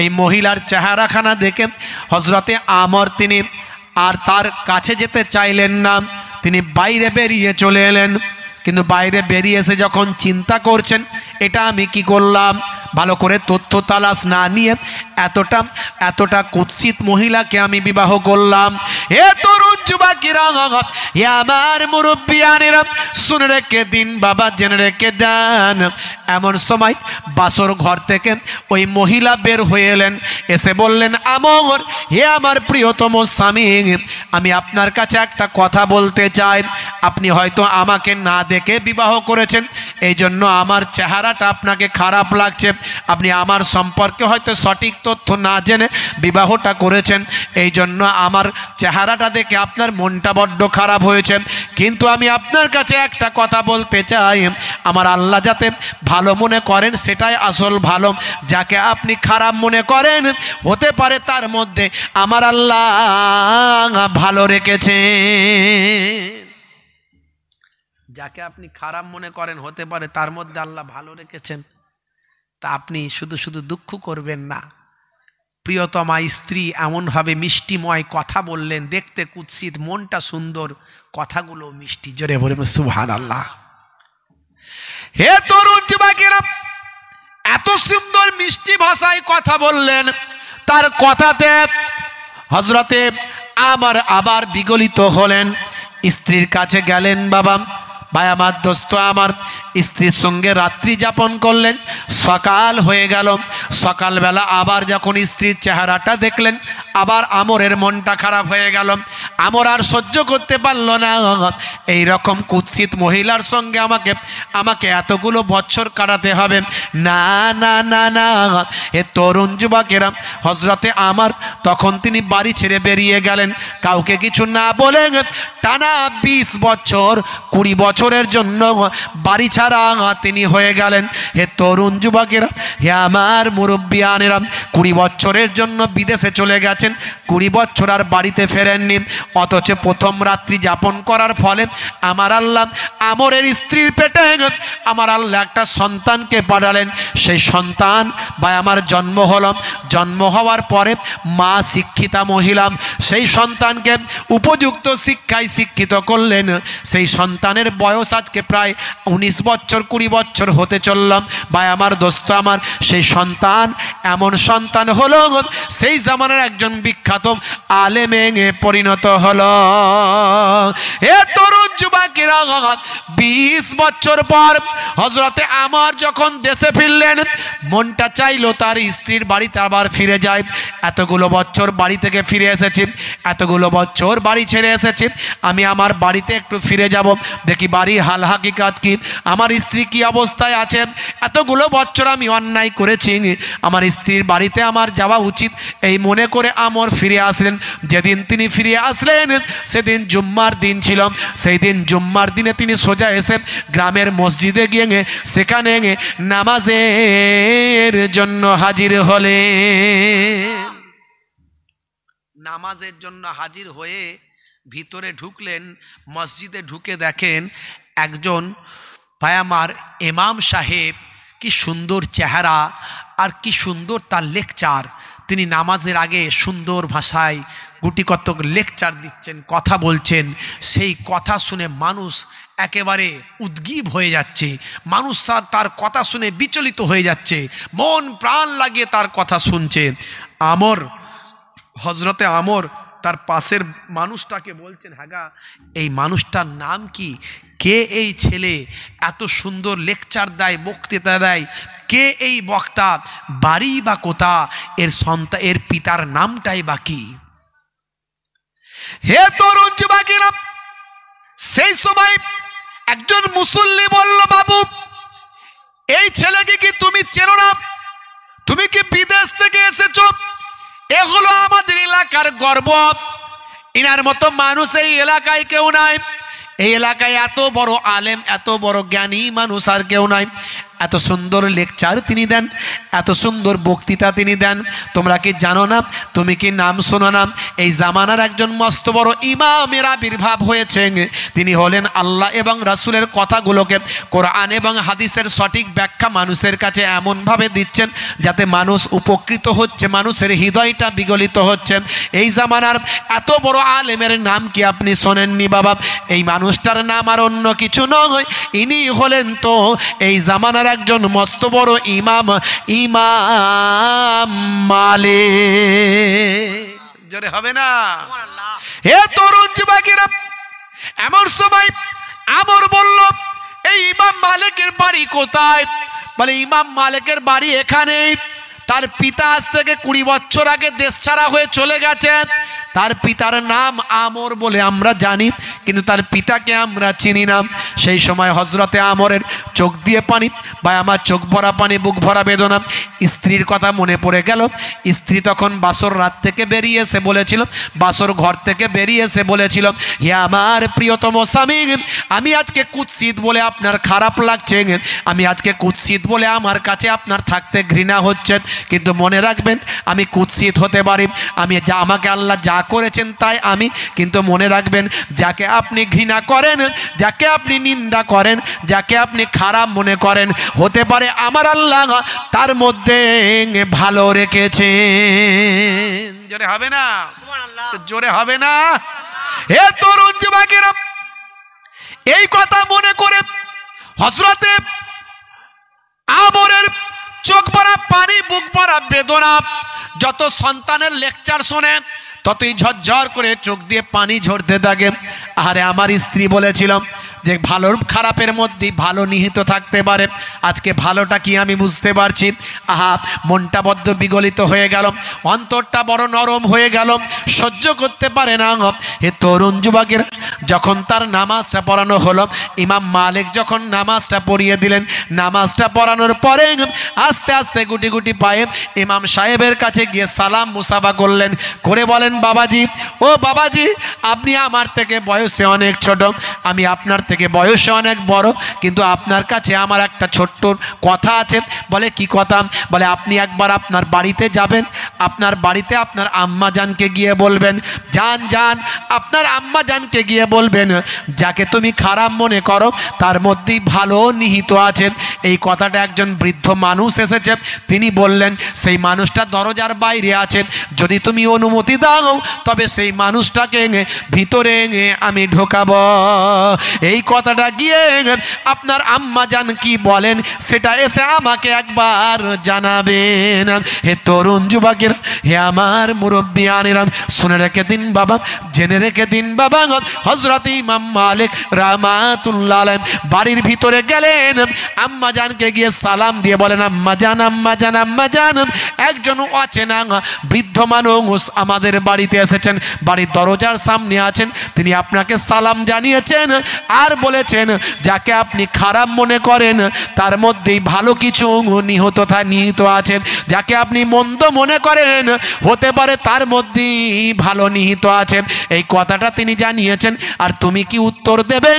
এই মহিলার চেহারাখানা দেখে হজরতে আমর তিনি আর তার কাছে যেতে চাইলেন না, তিনি বাইরে বেরিয়ে চলে এলেন। কিন্তু বাইরে বেরিয়ে এসে যখন চিন্তা করছেন, এটা আমি কি করলাম, ভালো করে তথ্য তালাশ না নিয়ে এতটা কুৎসিত মহিলাকে আমি বিবাহ করলাম। হে তরুণ যুবকেরা, হে আমার মুরব্বিয়ানেরা, শুনে রেখে দিন বাবা, জেনে রেখে দেন। এমন সময় বাসর ঘর থেকে ওই মহিলা বের হয়ে এলেন, এসে বললেন, আমর, হে আমার প্রিয়তম স্বামী, আমি আপনার কাছে একটা কথা বলতে চাই। আপনি হয়তো আমাকে না দেখে বিবাহ করেছেন, এই জন্য আমার চেহারাটা আপনাকে খারাপ লাগছে। আপনি আমার সম্পর্কে হয়তো সঠিক তথ্য না জেনে বিবাহটা করেছেন, এই জন্য আমার চেহারাটা দেখে আপনার মনটা বড্ড খারাপ হয়েছে। কিন্তু আমি আপনার কাছে একটা কথা বলতে চাই, আমার আল্লাহ যাতে ভালো মনে করেন সেটাই আসল ভালো। যাকে আপনি খারাপ মনে করেন, হতে পারে তার মধ্যে আমার আল্লাহ ভালো রেখেছে। যাকে আপনি খারাপ মনে করেন, হতে পারে তার মধ্যে আল্লাহ ভালো রেখেছেন। তা আপনি শুধু শুধু দুঃখ করবেন না। প্রিয়তমা স্ত্রী এমনভাবে মিষ্টিময় কথা বললেন, দেখতে কুৎসিত, মনটা সুন্দর, কথাগুলো মিষ্টি। জোরে বলে সুবহানাল্লাহ। হে তরুণ যুবকেরা, এত সুন্দর মিষ্টি ভাষায় কথা বললেন, তার কথাতে হযরতে আমার আবার বিগলিত হলেন। স্ত্রীর কাছে গেলেন, বাবা ভাই আমার, দোস্ত আমার, স্ত্রীর সঙ্গে রাত্রি যাপন করলেন। সকাল হয়ে গেল। সকালবেলা আবার যখন স্ত্রীর চেহারাটা দেখলেন, আবার আমরের মনটা খারাপ হয়ে গেল। আমর আর সহ্য করতে পারল না, এই রকম কুৎসিত মহিলার সঙ্গে আমাকে এতগুলো বছর কাটাতে হবে না। না না না, এ তরুণ যুবকেরা, হজরতে আমার তখন তিনি বাড়ি ছেড়ে বেরিয়ে গেলেন, কাউকে কিছু না বলে। টানা 20 বছর 20 বছরের জন্য বাড়ি ছাড়া তিনি হয়ে গেলেন। হে তরুণ যুবকেরা, হে আমার মুরব্বিয়ানেরা, 20 বছরের জন্য বিদেশে চলে গেছেন, 20 বছর আর বাড়িতে ফেরেননি। অথচ প্রথম রাত্রি যাপন করার ফলে আমার আল্লাহ আমরের স্ত্রীর পেটে আমার আল্লাহ একটা সন্তানকে পাঠালেন। সেই সন্তান বা আমার জন্ম হল। জন্ম হওয়ার পরে মা শিক্ষিতা মহিলা সেই সন্তানকে উপযুক্ত শিক্ষায় শিক্ষিত করলেন। সেই সন্তানের বয়স আজকে প্রায় 19 বছর 20 বছর হতে চললাম। ভাই আমার, দোস্ত আমার, সেই সন্তান এমন সন্তান হলো, সেই জামানার একজন বিখ্যাত আলেমে পরিণত হলো। এ তরুণ যুবকেরা, 20 বছর পর হযরতে আমর যখন দেশে ফিরলেন, মনটা চাইলো তার স্ত্রীর বাড়িতে আবার ফিরে যায়। এতগুলো বছর বাড়ি থেকে ফিরে এসেছি, এতগুলো বছর বাড়ি ছেড়ে এসেছি, আমি আমার বাড়িতে একটু ফিরে যাব, দেখি বাড়ি হাল হাকিকাত কি, আমার স্ত্রী কি অবস্থায় আছে। এতগুলো বছর আমি অন্যায় করেছি, আমার স্ত্রীর বাড়িতে আমার যাওয়া উচিত, এই মনে করে আমর ফিরে আসলেন। যেদিন তিনি ফিরে আসলেন সেদিন জুম্মার দিন ছিল। সেই দিন জুম্মার দিনে তিনি সোজা এসে গ্রামের মসজিদে গিয়ে সেখানে নামাজের জন্য হাজির হলেন। নামাজের জন্য হাজির হয়ে ভিতরে ঢুকলেন। মসজিদে ঢুকে দেখেন একজন পায়ামার ইমাম সাহেব, কি সুন্দর চেহারা আর কি সুন্দর তার লেকচার। তিনি নামাজের আগে সুন্দর ভাষায় গুটি কতক লেকচার দিচ্ছেন, কথা বলছেন। সেই কথা শুনে মানুষ একেবারে উদ্গ্রীব হয়ে যাচ্ছে, মানুষ তার কথা শুনে বিচলিত হয়ে যাচ্ছে, মন প্রাণ লাগিয়ে তার কথা শুনছে। আমর, হযরতে আমর তার পাশের মানুষটাকে বলছেন, হাগা এই মানুষটার নাম কি, কে এই ছেলে এত সুন্দর লেকচার দেয়, বক্তৃতা দেয়, কে এই বক্তা, বাড়ি বা কোথা, এর সন্তান এর পিতার নামটাই বা কি। হে তরুণ যুবকেরা, সেই সময় একজন মুসল্লি বলল, বাবু এই ছেলেকে কি তুমি চেনো না? তুমি কি বিদেশ থেকে এসেছো? এ হলো আমাদের এলাকার গর্ব, ইনার মতো মানুষ এই এলাকায় কেউ নাই। এই এলাকায় এত বড় আলেম, এত বড় জ্ঞানী মানুষ আর কেউ নাই। এত সুন্দর লেকচার তিনি দেন, এত সুন্দর বক্তৃতা তিনি দেন। তোমরা কি জানো না? তুমি কি নাম শোনো না? এই জামানার একজন মস্ত বড় ইমামের আবির্ভাব হয়েছে। তিনি হলেন আল্লাহ এবং রাসূলের কথাগুলোকে কোরআন এবং হাদিসের সঠিক ব্যাখ্যা মানুষের কাছে এমনভাবে দিচ্ছেন যাতে মানুষ উপকৃত হচ্ছে, মানুষের হৃদয়টা বিগলিত হচ্ছে। এই জামানার এত বড় আলেমের নাম কি আপনি শোনেননি বাবা? এই মানুষটার নাম আর অন্য কিছু নয়, ইনি হলেন তো এই জামানার একজন মস্ত বড় ইমাম, ইমাম মালিক। জোরে হবে না? হে তরুণ যুবকেরা, এমন সময় আমর বলল, এই ইমাম মালিকের বাড়ি কোথায়? বলে ইমাম মালিকের বাড়ি এখানে। তার পিতা আজ থেকে 20 বছর আগে দেশ ছাড়া হয়ে চলে গেছেন। তার পিতার নাম আমর বলে আমরা জানি, কিন্তু তার পিতাকে আমরা চিনি না। সেই সময় হযরতে আমরের চোখ দিয়ে পানি, বা আমার চোখ ভরা পানি, বুক ভরা বেদনা। স্ত্রীর কথা মনে পড়ে গেল। স্ত্রী তখন বাসর রাত থেকে বেরিয়ে এসে বলেছিল, বাসর ঘর থেকে বেরিয়ে এসে বলেছিল, হে আমার প্রিয়তম স্বামী, আমি আজকে কুৎসিত বলে আপনার খারাপ লাগছে, আমি আজকে কুৎসিত বলে আমার কাছে আপনার থাকতে ঘৃণা হচ্ছে, কিন্তু মনে রাখবেন আমি কুৎসিত হতে পারি, আমি যা আমাকে আল্লাহ যা করেছেন তাই আমি, কিন্তু মনে রাখবেন যাকে আপনি ঘৃণা করেন, যাকে আপনি নিন্দা করেন, যাকে আপনি খারাপ মনে করেন, হতে পারে আমার আল্লাহ তার মধ্যে ভালো রেখেছে। জোরে হবে না? জোরে হবে না? হে তরুণ যুবকেরা, এই কথা মনে করে হযরতে আমরের চোখ ভরা পানি, বুক ভরা বেদনা। যত সন্তানের লেকচার শোনে ততই ঝরঝর করে চোখ দিয়ে পানি ঝরতে থাকে। আরে আমার স্ত্রী বলেছিল যে ভালোর খারাপের মধ্যেই ভালো নিহিত থাকতে পারে। আজকে ভালোটা কি আমি বুঝতে পারছি। আহা, মনটা বদ্ধ বিগলিত হয়ে গেল, অন্তরটা বড় নরম হয়ে গেল, সহ্য করতে পারে না। হে তরুণ যুবকের, যখন তার নামাজটা পড়ানো হলো, ইমাম মালিক যখন নামাজটা পড়িয়ে দিলেন, নামাজটা পড়ানোর পরে আস্তে আস্তে গুটি গুটি পায়ে ইমাম সাহেবের কাছে গিয়ে সালাম মুসাফা করলেন, করে বলেন, বাবাজি, ও বাবাজি, আপনি আমার থেকে বয়সে অনেক ছোট, আমি আপনার থেকে বয়সে অনেক বড়, কিন্তু আপনার কাছে আমার একটা ছোট্ট কথা আছে। বলে কি কথা? বলে আপনি একবার আপনার বাড়িতে যাবেন, আপনার বাড়িতে আপনার আম্মা জানকে গিয়ে বলবেন, জান জান, আপনার আম্মা জানকে গিয়ে বলবেন, যাকে তুমি খারাপ মনে করো তার মধ্যেই ভালো নিহিত আছে। এই কথাটা একজন বৃদ্ধ মানুষ এসেছে, তিনি বললেন, সেই মানুষটা দরজার বাইরে আছে, যদি তুমি অনুমতি দাও তবে সেই মানুষটাকে ভিতরে আমি ঢোকাবো। এই কথাটা গিয়ে আপনার আম্মা জান কি বলেন সেটা এসে আমাকে একবার জানাবেন। হে তরুণ যুবকের, বাকেরা, হে আমার মুরব্বিয়ানেরা, শুনে রেখে দিন বাবা, জেনে রেখে দিন বাবা, হযরত ইমাম মালিক রাহমাতুল্লাহ আলাইহি বাড়ির ভিতরে গেলেন, আম্মা জানকে গিয়ে সালাম দিয়ে বলেন, আম্মা জান, আম্মা জান, আম্মা জান, একজন অচেনা বৃদ্ধ মানুষ আমাদের বাড়িতে এসেছেন, বাড়ির দরজার সামনে আছেন, তিনি আপনাকে সালাম জানিয়েছেন আর বলেছেন যাকে আপনি খারাপ মনে করেন তার মধ্যেই ভালো কিছু নিহিত আছেন, যাকে আপনি মন্দ মনে করেন হতে পারে তার মধ্যেই ভালো নিহিত আছেন, এই কথাটা তিনি জানিয়েছেন। আর তুমি কি উত্তর দেবে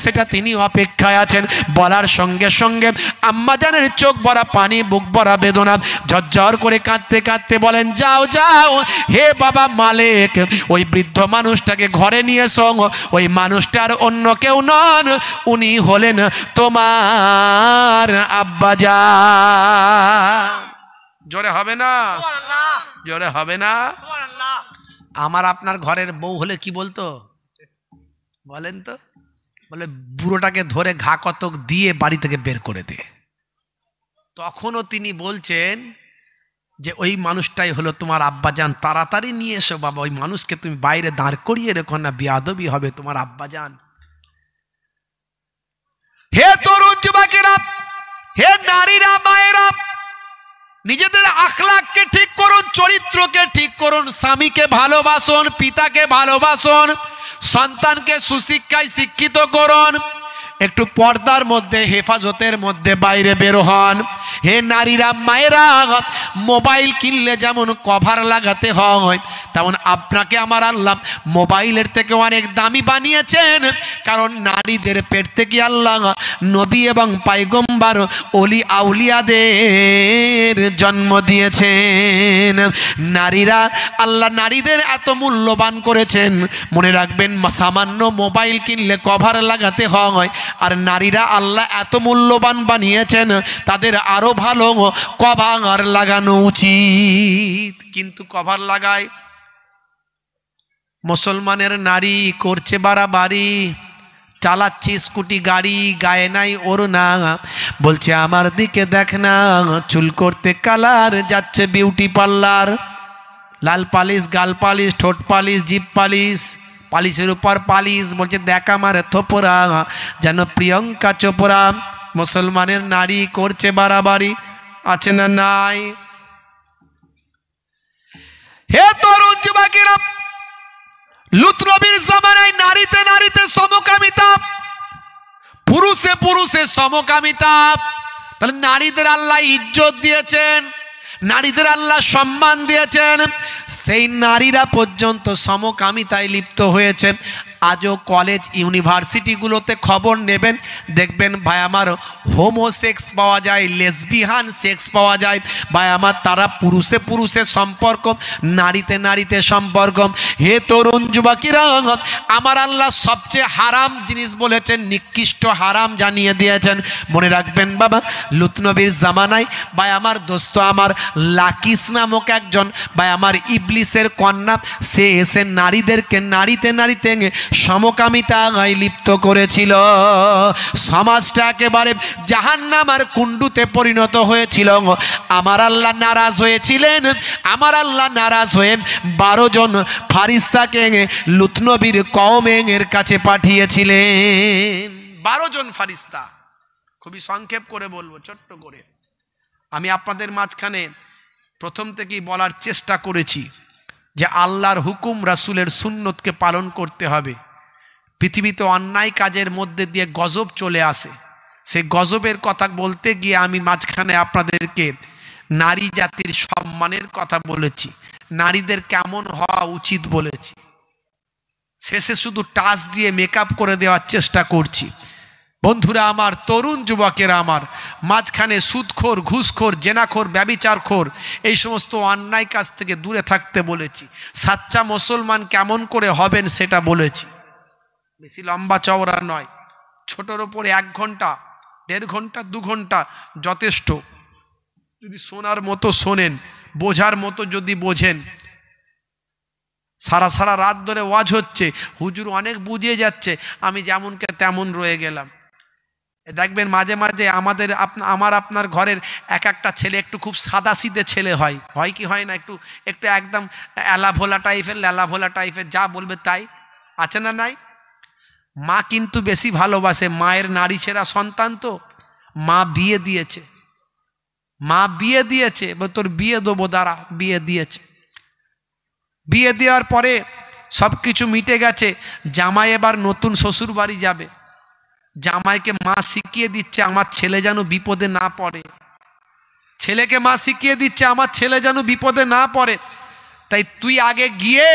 সেটা তিনি অপেক্ষায় আছেন। বলার সঙ্গে সঙ্গে আম্মাজানের চোখ ভরা পানি, বুক ভরা বেদনা, ঝরঝর করে কাঁদতে কাঁদতে বলেন, যাও যাও হে বাবা মালিক, ওই বৃদ্ধ মানুষটাকে ঘরে নিয়ে এসো, ওই মানুষটার অন্য কেউ নন, উনি হলেন তোমার আব্বাজান। জোরে হবে না? জোরে হবে না? আমার আপনার ঘরের বউ হলে কি বলতো বলেন তো? বলে বুড়োটাকে ধরে ঘা কতক দিয়ে বাড়ি থেকে বের করে দে। তখনও তিনি বলছেন যে ওই মানুষটাই হলো তোমার আব্বাজান, তাড়াতাড়ি নিয়ে এসো বাবা, ওই মানুষকে তুমি বাইরে দাঁড় করিয়ে রেখো না, বেয়াদবি হবে তোমার আব্বাজান। হে তরুণ যুবকেরা, হে নারীরা, মায়েরা, নিজেদের আখলাককে ঠিক করুন, চরিত্রকে ঠিক করুন, স্বামীকে ভালোবাসুন, পিতাকে ভালোবাসুন, সন্তানকে সুশিক্ষায় শিক্ষিত করুন, একটু পর্দার মধ্যে, হেফাজতের মধ্যে বাইরে বের হন। হে নারীরা, মায়েরা, মোবাইল কিনলে যেমন কভার লাগাতে হয়, তেমন আপনাকে আমার আল্লাহ মোবাইলের থেকে অনেক দামি বানিয়েছেন, কারণ নারীদের পেট থেকে আল্লাহ নবী এবং পয়গম্বর, ওলি আউলিয়াদের জন্ম দিয়েছেন। নারীরা, আল্লাহ নারীদের এত মূল্যবান করেছেন, মনে রাখবেন সামান্য মোবাইল কিনলে কভার লাগাতে হয়, আর নারীরা আল্লাহ এত মূল্যবান বানিয়েছেন, তাদের আরো ভালো কভার লাগানো উচিত। কিন্তু কভার লাগায় মুসলমানের নারী, করছে বাড়াবাড়ি, চালাচ্ছে স্কুটি গাড়ি, গায়ে নাই ওড়না, বলছে আমার দিকে দেখ না, চুল করতে কালার, যাচ্ছে বিউটি পার্লার, লাল পালিশ, গাল পালিশ, ঠোঁট পালিশ, জিভ পালিশ, পালিশের উপর পালিশ, বলছে দেখ আমার থোপরা, যেন প্রিয়ঙ্কা চোপড়া। মুসলমানের নারী করছে বাড়াবাড়ি, আছে না নাই? হে তরুণ যুবকেরা, লূত নবীর জামানায় নারীতে নারীতে সমকামিতা, পুরুষে পুরুষে সমকামিতা। তাহলে নারীদের আল্লাহ ইজ্জত দিয়েছেন, নারীদের আল্লাহ সম্মান দিয়েছেন, সেই নারীরা পর্যন্ত সমকামিতায় লিপ্ত হয়েছে। আজও কলেজ ইউনিভার্সিটিগুলোতে খবর নেবেন, দেখবেন ভাই আমার হোমোসেক্স পাওয়া যায়, লেসবিয়ান সেক্স পাওয়া যায়, ভাই আমার তারা পুরুষে পুরুষে সম্পর্ক, নারীতে নারীতে সম্পর্ক। হে তরুণ যুবকেরা, আমার আল্লাহ সবচেয়ে হারাম জিনিস বলেছেন, নিকৃষ্ট হারাম জানিয়ে দিয়েছেন। মনে রাখবেন বাবা, লূত নবীর জামানায় ভাই আমার দোস্ত আমার লাকিস নামক একজন, ভাই আমার ইবলিসের কন্যা, সে এসে নারীদেরকে নারীতে নারীতে সমকামিতায় লিপ্ত করেছিল। সমাজটা একেবারে জাহান্নামের কুণ্ডুতে পরিণত হয়েছিল। আমার আল্লাহ নারাজ হয়েছিলেন, আমার আল্লাহ নারাজ হয়ে 12 জন ফারিস্তাকে লূত নবীর কওমের কাছে পাঠিয়েছিলেন। 12 জন ফারিস্তা, খুবই সংক্ষেপ করে বলবো, ছোট্ট করে। আমি আপনাদের মাঝখানে প্রথম থেকেই বলার চেষ্টা করেছি যে আল্লাহর হুকুম, রাসূলের সুন্নতকে পালন করতে হবে। পৃথিবীতে অন্যায় কাজের মধ্যে দিয়ে গজব চলে আসে, সেই গজবের কথা বলতে গিয়ে আমি মাঝখানে আপনাদেরকে নারী জাতির সম্মানের কথা বলেছি, নারীদের কেমন হওয়া উচিত বলেছি, শেষে শুধু টাচ দিয়ে মেকআপ করে দেওয়ার চেষ্টা করছি। বন্ধুরা আমার, তরুণ যুবকেরা আমার, মাঝখানে সুদখোর, ঘুষখোর, জেনাখোর, ব্যভিচারখোর, এই সমস্ত অন্যায় কাজ থেকে দূরে থাকতে বলেছি। সাচ্চা মুসলমান কেমন করে হবেন সেটা বলেছি। বেশি লম্বা চওড়া নয়, ছোটর ওপরে 1 ঘন্টা, 1.5 ঘন্টা, 2 ঘন্টা যথেষ্ট। যদি শোনার মতো শোনেন, বোঝার মতো যদি বোঝেন। সারা সারা রাত ধরে ওয়াজ হচ্ছে, হুজুর অনেক বুঝিয়ে যাচ্ছে, আমি যেমনকে তেমন রয়ে গেলাম। দেখবেন মাঝে মাঝে আমার আপনার ঘরের এক একটা ছেলে একটু খুব সাদাসিধে ছেলে হয়, হয় কি হয় না? একটু একটু একদম ল্যালা ভোলা টাইপের, যা বলবে তাই, আছে না নাই? মা কিন্তু বেশি ভালোবাসে, মায়ের নারী ছেঁড়া সন্তান তো, মা বিয়ে দিয়েছে, তোর বিয়ে দেবো দাঁড়া, বিয়ে দিয়েছে। বিয়ে দেওয়ার পরে সব কিছু মিটে গেছে, জামাই এবার নতুন শ্বশুর বাড়ি যাবে। জামাইকে মা শিখিয়ে দিচ্ছে আমার ছেলে যেন বিপদে না পড়ে, ছেলেকে মা শিখিয়ে দিচ্ছে আমার ছেলে যেন বিপদে না পড়ে। তাই তুই আগে গিয়ে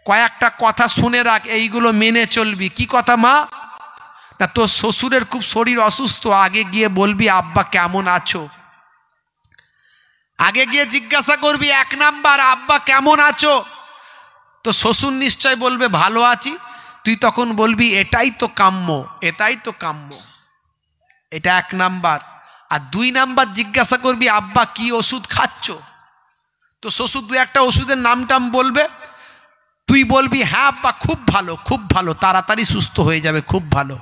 কয়েকটা কথা শুনে রাখ, এইগুলো মেনে চলবি। কি কথা মা? না, তোর শ্বশুরের খুব শরীর অসুস্থ, আগে গিয়ে বলবি আব্বা কেমন আছো। আগে গিয়ে জিজ্ঞাসা করবি 1 নাম্বার, আব্বা কেমন আছো? তো শ্বশুর নিশ্চয় বলবে ভালো আছি। তুই তখন বলবি এটাই তো কাম্য, এটাই তো কাম্য। এটা 1 নাম্বার। আর 2 নাম্বার জিজ্ঞাসা করবি আব্বা কি ওষুধ খাচ্ছ? তো শ্বশুর 2-1টা ওষুধের নাম বলবে, তুই বলবি হ্যাঁ আব্বা খুব ভালো, খুব ভালো, তাড়াতাড়ি সুস্থ হয়ে যাবে, খুব ভালো।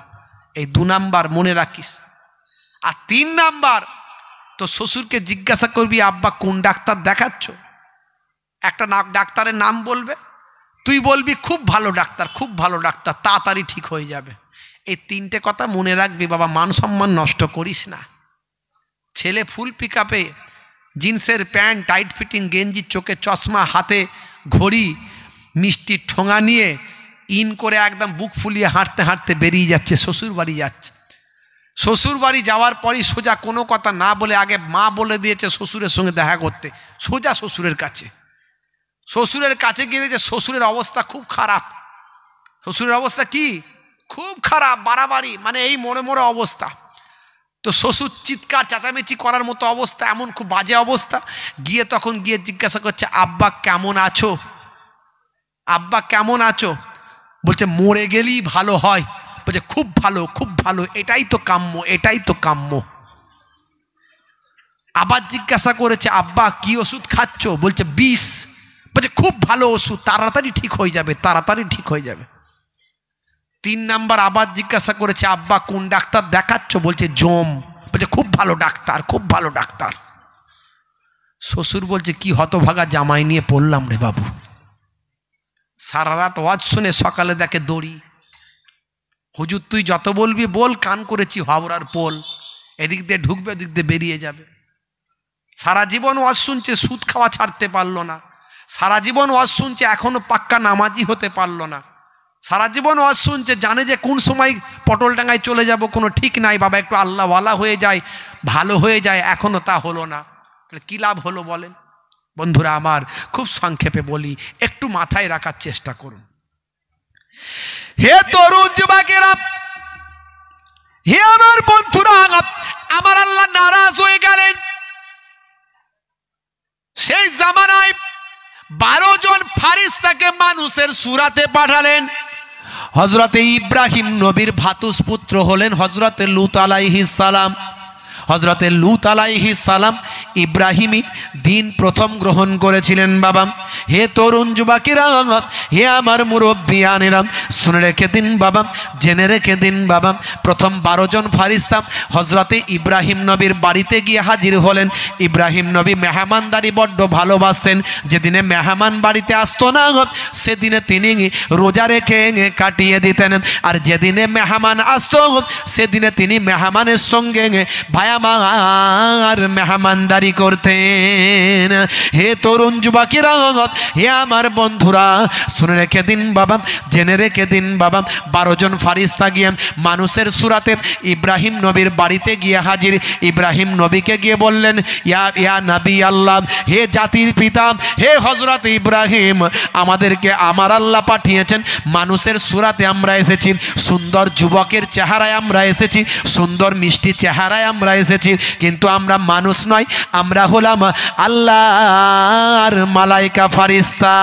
এই 2 নাম্বার মনে রাখিস। আর 3 নাম্বার, তো শ্বশুরকে জিজ্ঞাসা করবি আব্বা কোন ডাক্তার দেখাচ্ছ? একটা ডাক্তারের নাম বলবে, তুই বলবি খুব ভালো ডাক্তার, খুব ভালো ডাক্তার, তাড়াতাড়ি ঠিক হয়ে যাবে। এই 3টে কথা মনে রাখবি বাবা, মান সম্মান নষ্ট করিস না। ছেলে ফুল পিকআপে, জিন্সের প্যান্ট, টাইট ফিটিং গেঞ্জি, চোখে চশমা, হাতে ঘড়ি, মিষ্টির ঠোঙা নিয়ে ইন করে একদম বুক ফুলিয়ে হাঁটতে হাঁটতে বেরিয়ে যাচ্ছে, শ্বশুর বাড়ি যাচ্ছে। শ্বশুর বাড়ি যাওয়ার পরই সোজা কোনো কথা না বলে, আগে মা বলে দিয়েছে শ্বশুরের সঙ্গে দেখা করতে, সোজা শ্বশুরের কাছে। শ্বশুরের কাছে গিয়ে দেখছে শ্বশুরের অবস্থা খুব খারাপ। শ্বশুরের অবস্থা কি? খুব খারাপ, বাড়াবাড়ি, মানে এই মোড়ে মোড়ে অবস্থা। তো শ্বশুর চিৎকার চেঁচামেচি করার মতো অবস্থা, এমন খুব বাজে অবস্থা। তখন গিয়ে জিজ্ঞাসা করছে আব্বা কেমন আছো? আব্বা কেমন আছো? বলছে মরে গেলেই ভালো হয়। বলছে খুব ভালো, খুব ভালো, এটাই তো কাম্য, এটাই তো কাম্য। আবার জিজ্ঞাসা করেছে আব্বা কি ওষুধ খাচ্ছ? বলছে বিষ। বলছে খুব ভালো ওষুধ, তাড়াতাড়ি ঠিক হয়ে যাবে, তাড়াতাড়ি ঠিক হয়ে যাবে। 3 নাম্বার আবার জিজ্ঞাসা করেছে আব্বা কোন ডাক্তার দেখাচ্ছ? বলছে জম। বলছে খুব ভালো ডাক্তার, খুব ভালো ডাক্তার। শ্বশুর বলছে কি হতভাগা জামাই নিয়ে পড়লাম রে বাবু, সারা রাত ওয়াজ শুনে সকালে দেখে দড়ি। হুজুর তুই যত বলবি বল, কান করেছি হাওড়ার পোল, এদিক দিয়ে ঢুকবে ওদিক দিয়ে বেরিয়ে যাবে। সারা জীবন ওয়াজ শুনছে, সুদ খাওয়া ছাড়তে পারলো না। সারা জীবন ওয়াজ শুনছে, এখনো পাক্কা নামাজি হতে পারলো না। সারা জীবন ওয়াজ শুনছে, জানে যে কোন সময় পটলডাঙ্গায় চলে যাব কোনো ঠিক নাই, বাবা একটু আল্লাহওয়ালা হয়ে যায়, ভালো হয়ে যায়, এখনো তা হলো না। তাহলে কি লাভ হলো বলেন? বন্ধুরা আমার, খুব সংক্ষেপে বলি, একটু মাথায় রাখার চেষ্টা করুন। হে তরুণ যুবকেরা, হে আমার বন্ধুরা, আমার আল্লাহ নারাজ হয়ে গেলেন। সেই জামানায় 12 জন ফারিস্তাকে মানুষের সুরাতে পাঠালেন। হযরতে ইব্রাহিম নবীর ভাতুষপুত্র হলেন হযরতে লূত আলাইহিস সালাম। হযরতে লূত আলাইহিস সালাম ইব্রাহিমী দিন প্রথম গ্রহণ করেছিলেন। বাবা, হে তরুণ যুবকেরা, হে আমার মুরব্বিয়ানেরা, শুনে রেখে দিন বাবা, জেনে রেখে দিন বাবা, প্রথম 12 জন ফারিস্তা হযরতে ইব্রাহিম নবীর বাড়িতে গিয়ে হাজির হলেন। ইব্রাহিম নবী মেহমানদারি বড্ড ভালোবাসতেন। যেদিনে মেহমান বাড়িতে আসতো না, সেদিনে তিনি রোজা রেখে কাটিয়ে দিতেন। আর যেদিনে মেহমান আসতো, সেদিনে তিনি মেহমানের সঙ্গে ভায়ামার মেহমানদারি করতেন। হে তরুণ যুবকেরা, হে আমার বন্ধুরা, শুনে রেখে দিন বাবা, জেনে রেখে দিন বাবা, 12 জন ফারিস্তা গিয়ে মানুষের সুরাতে ইব্রাহিম নবীর বাড়িতে গিয়ে হাজির। ইব্রাহিম নবীকে গিয়ে বললেন, ইয়া নবী আল্লাহ, হে জাতির পিতা, হে হযরত ইব্রাহিম, আমাদেরকে আমার আল্লাহ পাঠিয়েছেন, মানুষের সুরাতে আমরা এসেছি, সুন্দর যুবকের চেহারায় আমরা এসেছি, সুন্দর মিষ্টি চেহারায় আমরা এসেছি, কিন্তু আমরা মানুষ নয়, আমরা হলাম আল্লাহর মালাইকা ফারিস্তা।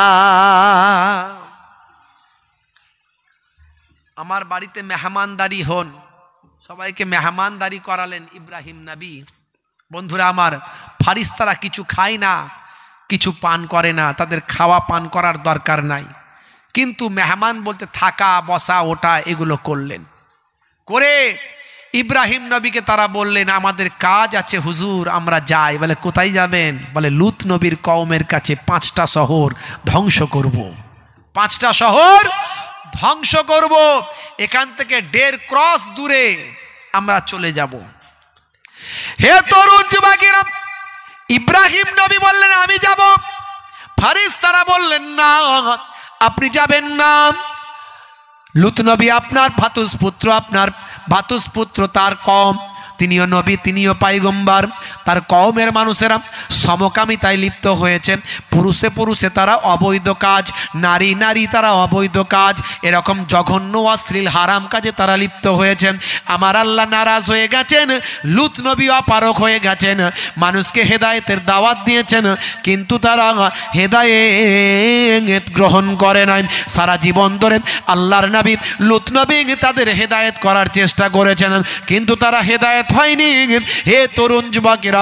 আমার বাড়িতে মেহমানদারি হন। সবাইকে মেহমানদারি করালেন ইব্রাহিম নবী। বন্ধুরা আমার, ফারিস্তারা কিছু খায় না, কিছু পান করে না, তাদের খাওয়া পান করার দরকার নাই, কিন্তু মেহমান বলতে থাকা বসা ওটা এগুলো করলেন। করে ইব্রাহিম নবীকে তারা বললেন আমাদের কাজ আছে হুজুর, আমরা যাই। বলে কোথায় যাবেন? বলে লুত নবীর কওমের কাছে 5টা শহর ধ্বংস করব। 5টা শহর ধ্বংস করব, এখান থেকে 1.5 ক্রস দূরে আমরা চলে যাব। হে তরুণ যুবকেরা, ইব্রাহিম নবী বললেন আমি যাব। ফারিস্তারা বললেন না, আপনি যাবেন না। লুত নবী আপনার ভাতুস পুত্র তার কওম, তিনিও নবী, তিনিও পয়গম্বর। তার কওমের মানুষেরা সমকামিতায় লিপ্ত হয়েছে। পুরুষে তারা অবৈধ কাজ, নারী তারা অবৈধ কাজ, এরকম জঘন্য অশ্লীল হারাম কাজে তারা লিপ্ত হয়েছেন। আমার আল্লাহ নারাজ হয়ে গেছেন, লুত নবী অপারক হয়ে গেছেন। মানুষকে হেদায়েতের দাওয়াত দিয়েছেন, কিন্তু তারা হেদায়েত গ্রহণ করে নাই। সারা জীবন ধরে আল্লাহর নবী লুত নবী তাদের হেদায়েত করার চেষ্টা করেছেন, কিন্তু তারা হেদায়েত হয়নি। হে তরুণ যুবকেরা,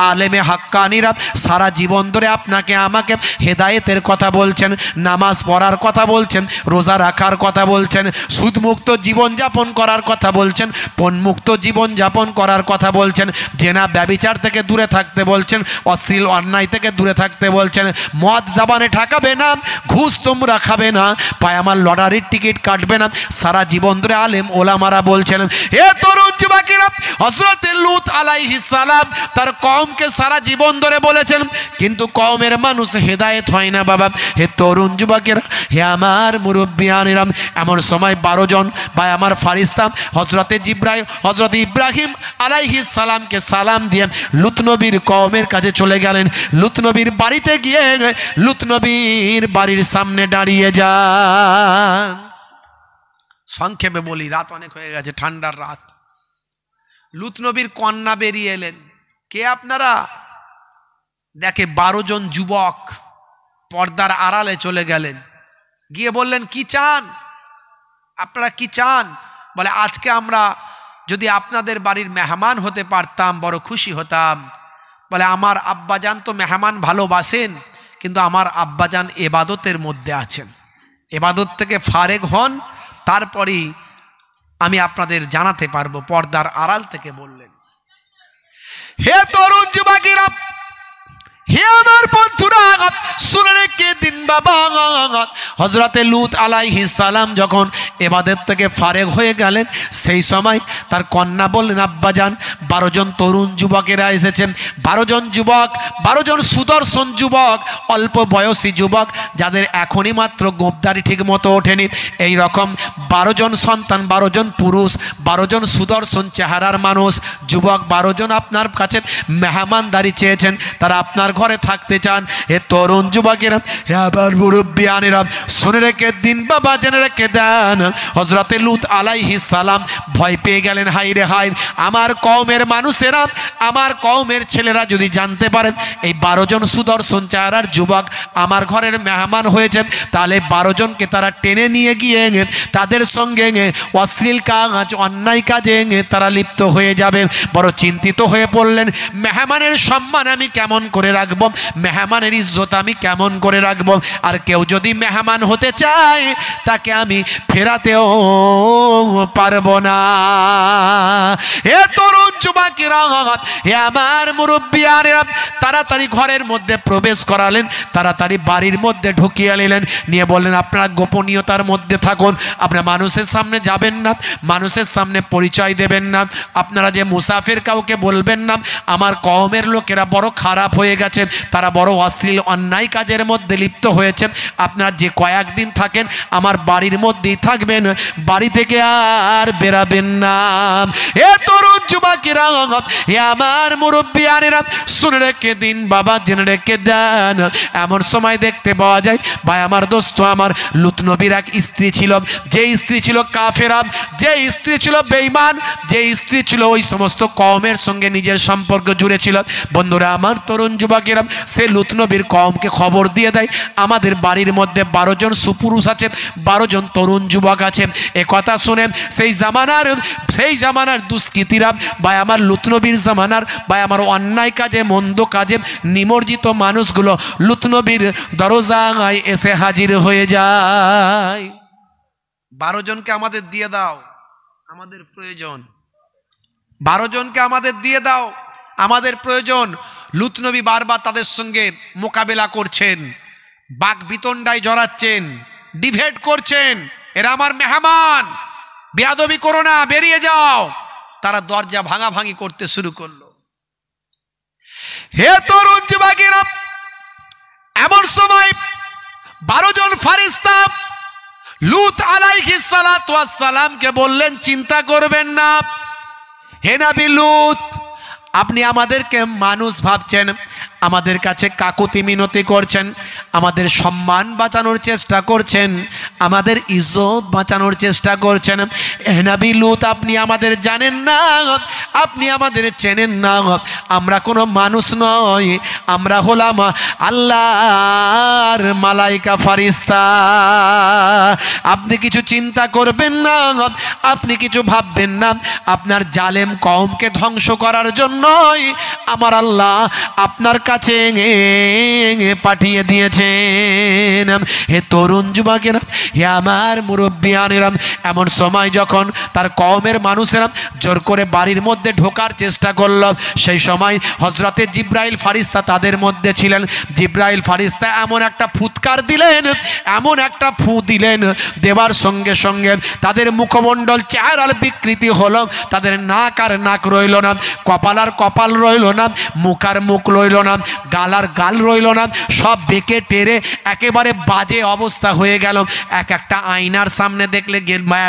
আলেমে হাক্কানিরা সারা জীবন ধরে আপনাকে আমাকে হেদায়েতের কথা বলছেন, নামাজ পড়ার কথা বলছেন, রোজা রাখার কথা বলছেন, সুদমুক্ত জীবনযাপন করার কথা বলছেন, পণমুক্ত জীবনযাপন করার কথা বলছেন, জেনা ব্যভিচার থেকে দূরে থাকতে বলছেন, অশ্লীল অন্যায় থেকে দূরে থাকতে বলছেন, মদ জাবানে ঠাকাবে না, ঘুষ তোমরা খাবে না, পায়ামার লটারির টিকিট কাটবে না। সারা জীবন ধরে আলেম ওলামারা বলছেন। হে তরুণ যুবকেরা, হযরত লূত আলাইহিস সালাম তার কওমকে সারা জীবন ধরে বলেছেন, কিন্তু কওমের মানুষ হেদায়েত হয় না বাবা। হে তরুণ যুবকেরা, হে আমার মুরব্বিয়ানেরা, এমন সময় 12 জন বা আমার ফারিস্তা হযরত ইব্রাহিম আলাইহিস সালামকে সালাম দিয়ে লূত নবীর কওমের কাছে চলে গেলেন। লূত নবীর বাড়িতে গিয়ে লূত নবীর বাড়ির সামনে দাঁড়িয়ে যান। সংক্ষেপে বলি, রাত অনেক হয়ে গেছে, ঠান্ডার রাত। লূত নবীর কন্যা বেরিয়ে এলেন। কে আপনারা? দেখে 12 জন যুবক পর্দার আড়ালে চলে গেলেন, গিয়ে বললেন কি চান আপনারা, কি চান? বলে আজকে আমরা যদি আপনাদের বাড়ির মেহমান হতে পারতাম বড় খুশি হতাম। বলে আমার আব্বাজান তো মেহমান ভালোবাসেন, কিন্তু আমার আব্বাজান এবাদতের মধ্যে আছেন, এবাদত থেকে ফারেগ হন, তারপরেই আমি আপনাদের জানাতে পারবো। পর্দার আড়াল থেকে বললেন। হে তরুণ যুবকেরা, হে আমার বন্ধুরা, শুনে রেখে দিন বাবা, হযরতে লূত আলাইহিস সালাম যখন ইবাদত থেকে ফারেগ হয়ে গেলেন, সেই সময় তার কন্যা বললেন আব্বাজান 12 জন তরুণ যুবকেরা এসেছেন। 12 জন যুবক, 12 জন সুদর্শন যুবক, অল্প বয়সী যুবক, যাদের এখনই মাত্র গোঁপদারি ঠিক মতো ওঠেনি। এই রকম 12 জন সন্তান, 12 জন পুরুষ, 12 জন সুদর্শন চেহারার মানুষ, যুবক 12 জন আপনার কাছে মেহমানদারি চেয়েছেন, তারা আপনার ঘরে থাকতে চান। হে তরুণ যুবকেরা, হে আবার মুরব্বিয়ানেরা, শুনে রেখে দিন বাবা, জেনে রেখে দেন। হযরতে লূত আলাইহিস সালাম ভয় পেয়ে গেলেন, হাই রে হাই, আমার কওমের মানুষেরা, আমার কওমের ছেলেরা যদি জানতে পারেন এই 12 জন সুদর্শন চেহারার যুবক আমার ঘরের মেহমান হয়েছেন, তাহলে 12 জনকে তারা টেনে নিয়ে গিয়ে তাদের সঙ্গে অশ্লীল কাজ, অন্যায় কাজে তারা লিপ্ত হয়ে যাবে। বড় চিন্তিত হয়ে পড়লেন, মেহমানের সম্মান আমি কেমন করে রাখবো, মেহমানের ইজ্জত আমি কেমন করে রাখবো। আর কেউ যদি মেহমান হতে চায় তাকে আমি ফেরাতেও পারবো না। হে তরুণ যুবকেরা, হে আমার মুরব্বিয়ানেরা, তাড়াতাড়ি ঘরের মধ্যে প্রবেশ করালেন, তাড়াতাড়ি বাড়ির মধ্যে ঢুকিয়ে নিলেন, নিয়ে বললেন আপনারা গোপনীয়তার মধ্যে থাকুন, আপনারা মানুষের সামনে যাবেন না, মানুষের সামনে পরিচয় দেবেন না, আপনারা যে মুসাফির কাউকে বলবেন না। আমার কওমের লোকেরা বড় খারাপ হয়ে গেছে, তারা বড় অশ্লীল অন্যায় কাজের মধ্যে লিপ্ত হয়েছে। আপনারা যে কয়েকদিন থাকেন আমার বাড়ির মধ্যেই থাকবেন, বাড়ি থেকে আর বেরাবেন না। এ তরুণ যুবকেরা, এ আমার মুরব্বিয়ানেরা, শুনে রেখে দিন বাবা, জেনে রেখে দেন। এমন সময় দেখতে পাওয়া যায়, ভাই আমার দোস্ত আমার, লূত নবীর এক স্ত্রী ছিল, যে স্ত্রী ছিল কাফেরা, যে স্ত্রী ছিল বেঈমান, যে স্ত্রী ছিল ওই সমস্ত কওমের সঙ্গে নিজের সম্পর্ক জুড়ে ছিল। বন্ধুরা আমার, তরুণ যুবকেরা, সে লূত নবীর কওমকে খবর দিয়ে দেয় আমাদের বাড়ির মধ্যে 12 জন সুপুরুষ আছে, 12 জন তরুণ যুবক আছে। এ কথা শুনে সেই জামানার দুষ্কৃতীরা বা আমার লূত নবীর জামানার বা আমার অন্যায় কাজে, মন্দ কাজে নিমজ্জিত মানুষগুলো লূত নবীর দরজায় এসে হাজির হয়ে যায়। 12 জনকে আমাদের দিয়ে দাও, আমাদের প্রয়োজন। 12 জনকে আমাদের দিয়ে দাও, আমাদের প্রয়োজন। লূত নবী বারবার তাদের সঙ্গে মোকাবেলা করছেন, বাক বিতণ্ডায় জড়াচ্ছেন, ডিভেট করছেন, এরা আমার মেহমান, বেয়াদবি করো না, বেরিয়ে যাও। তারা দরজা ভাঙাভাঙি করতে শুরু করলো। হে তরুণ যুবকেরা, এমন সময় 12 জন ফারিস্তা লূত আলাইহিস সালাতু ওয়াস সালামকে বললেন, চিন্তা করবেন না হে নবী লূত, আপনি আমাদেরকে মানুষ ভাবছেন, আমাদের কাছে কাকুতি মিনতি করছেন, আমাদের সম্মান বাঁচানোর চেষ্টা করছেন, আমাদের ইজ্জত বাঁচানোর চেষ্টা করছেন। হে নবী লূত, আপনি আমাদের জানেন না, আপনি আমাদের চেনেন না, আমরা কোনো মানুষ নই, আমরা হলাম আল্লাহর মালাইকা ফারিস্তা। আপনি কিছু চিন্তা করবেন না, আপনি কিছু ভাববেন না, আপনার জালেম কওমকে ধ্বংস করার জন্যই আমার আল্লাহ আপনার কাছে পাঠিয়ে দিয়েছেন। হে তরুণ যুবকেরা, হে আমার মুরব্বিয়ানেরা, এমন সময় যখন তার কওমের মানুষেরা জোর করে বাড়ির মধ্যে ঢোকার চেষ্টা করল, সেই সময় হযরতে জিব্রাইল ফারিস্তা তাদের মধ্যে ছিলেন। জিব্রাইল ফারিস্তা এমন একটা ফুৎকার দিলেন, এমন একটা ফু দিলেন, দেবার সঙ্গে সঙ্গে তাদের মুখমণ্ডল চেহারার বিকৃতি হলো, তাদের নাক আর নাক রইল না, কপাল আর কপাল রইল না, মুখ আর মুখ রইল না, গাল আর গাল রইল না, সব বেঁকে টেরে একেবারে বাজে অবস্থা হয়ে গেল। এক একটা আয়নার সামনে দেখলে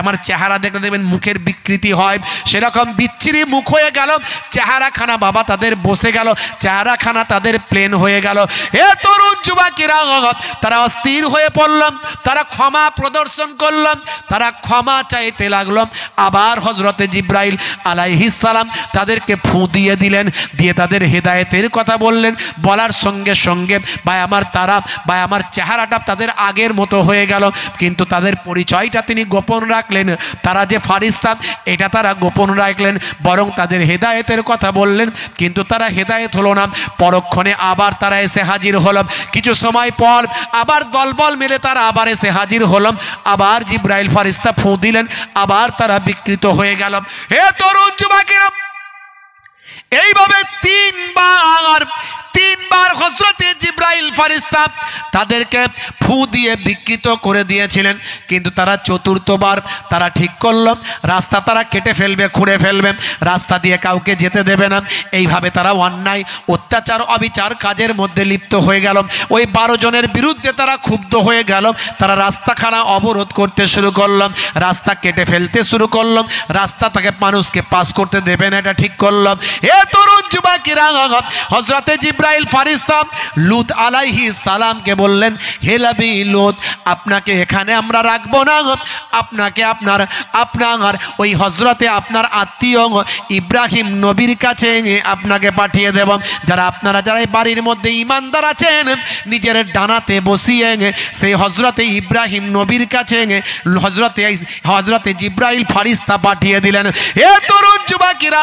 আমার চেহারা দেখলে দেখবেন মুখের বিকৃতি হয়, সেরকম বিচ্ছিরি মুখ হয়ে গেল, চেহারাখানা বাবা তাদের বসে গেল, চেহারাখানা তাদের প্লেন হয়ে গেল। এ তরুণ যুবকেরা, তারা অস্থির হয়ে পড়লাম, তারা ক্ষমা প্রদর্শন করলাম, তারা ক্ষমা চাইতে লাগলো। আবার হযরতে জিব্রাইল আলাইহিস সালাম তাদেরকে ফু দিয়ে দিলেন, দিয়ে তাদের হেদায়েতের কথা বললেন। বলার সঙ্গে সঙ্গে ভাই আমার তারা ভাই আমার চেহারাটা তাদের আগের মতো হয়ে গেল, কিন্তু তাদের পরিচয়টা তিনি গোপন রাখলেন। তারা যে ফারিস্তা এটা তারা গোপন রাখলেন, বরং তাদের হেদায়েতের কথা বললেন, কিন্তু তারা হেদায়েত হলো না। পরক্ষণে আবার তারা এসে হাজির হলো, কিছু সময় পর আবার দলবল মিলে তারা আবার এসে হাজির হলো, আবার জিব্রাইল ফারিস্তা ফু দিলেন, আবার তারা বিকৃত হয়ে গেল। হে তরুণ যুবকেরা, এইভাবে তিনবার হযরতে জিব্রাইল ফারিস্তা তাদেরকে ফু দিয়ে বিকৃত করে দিয়েছিলেন, কিন্তু তারা চতুর্থবার তারা ঠিক করল রাস্তা তারা কেটে ফেলবে, খুঁড়ে ফেলবে, রাস্তা দিয়ে কাউকে যেতে দেবে না। এইভাবে তারা অন্যায় অত্যাচার অবিচার কাজের মধ্যে লিপ্ত হয়ে গেল। ওই 12 জনের বিরুদ্ধে তারা ক্ষুব্ধ হয়ে গেল, তারা রাস্তাখানা অবরোধ করতে শুরু করলাম, রাস্তা কেটে ফেলতে শুরু করলাম, রাস্তা তাকে মানুষকে পাস করতে দেবে না, এটা ঠিক করলাম। এ তরুণ যুবকেরা, হযরতে জিব্রাইল ফারিস্তা লূত আলাইহিস সালামকে বললেন, হে নবী লূত, আপনাকে এখানে আমরা রাখবো না, আপনাকে আপনার ওই হযরতে আপনার আত্মীয় ইব্রাহিম নবীর কাছে আপনাকে পাঠিয়ে দেব। যারা এই বাড়ির মধ্যে ঈমানদার আছেন, নিজের ডানাতে বসিয়ে সেই হযরতে ইব্রাহিম নবীর কাছে হযরতে জিব্রাইল ফারিস্তা পাঠিয়ে দিলেন। হে তরুণ যুবকেরা,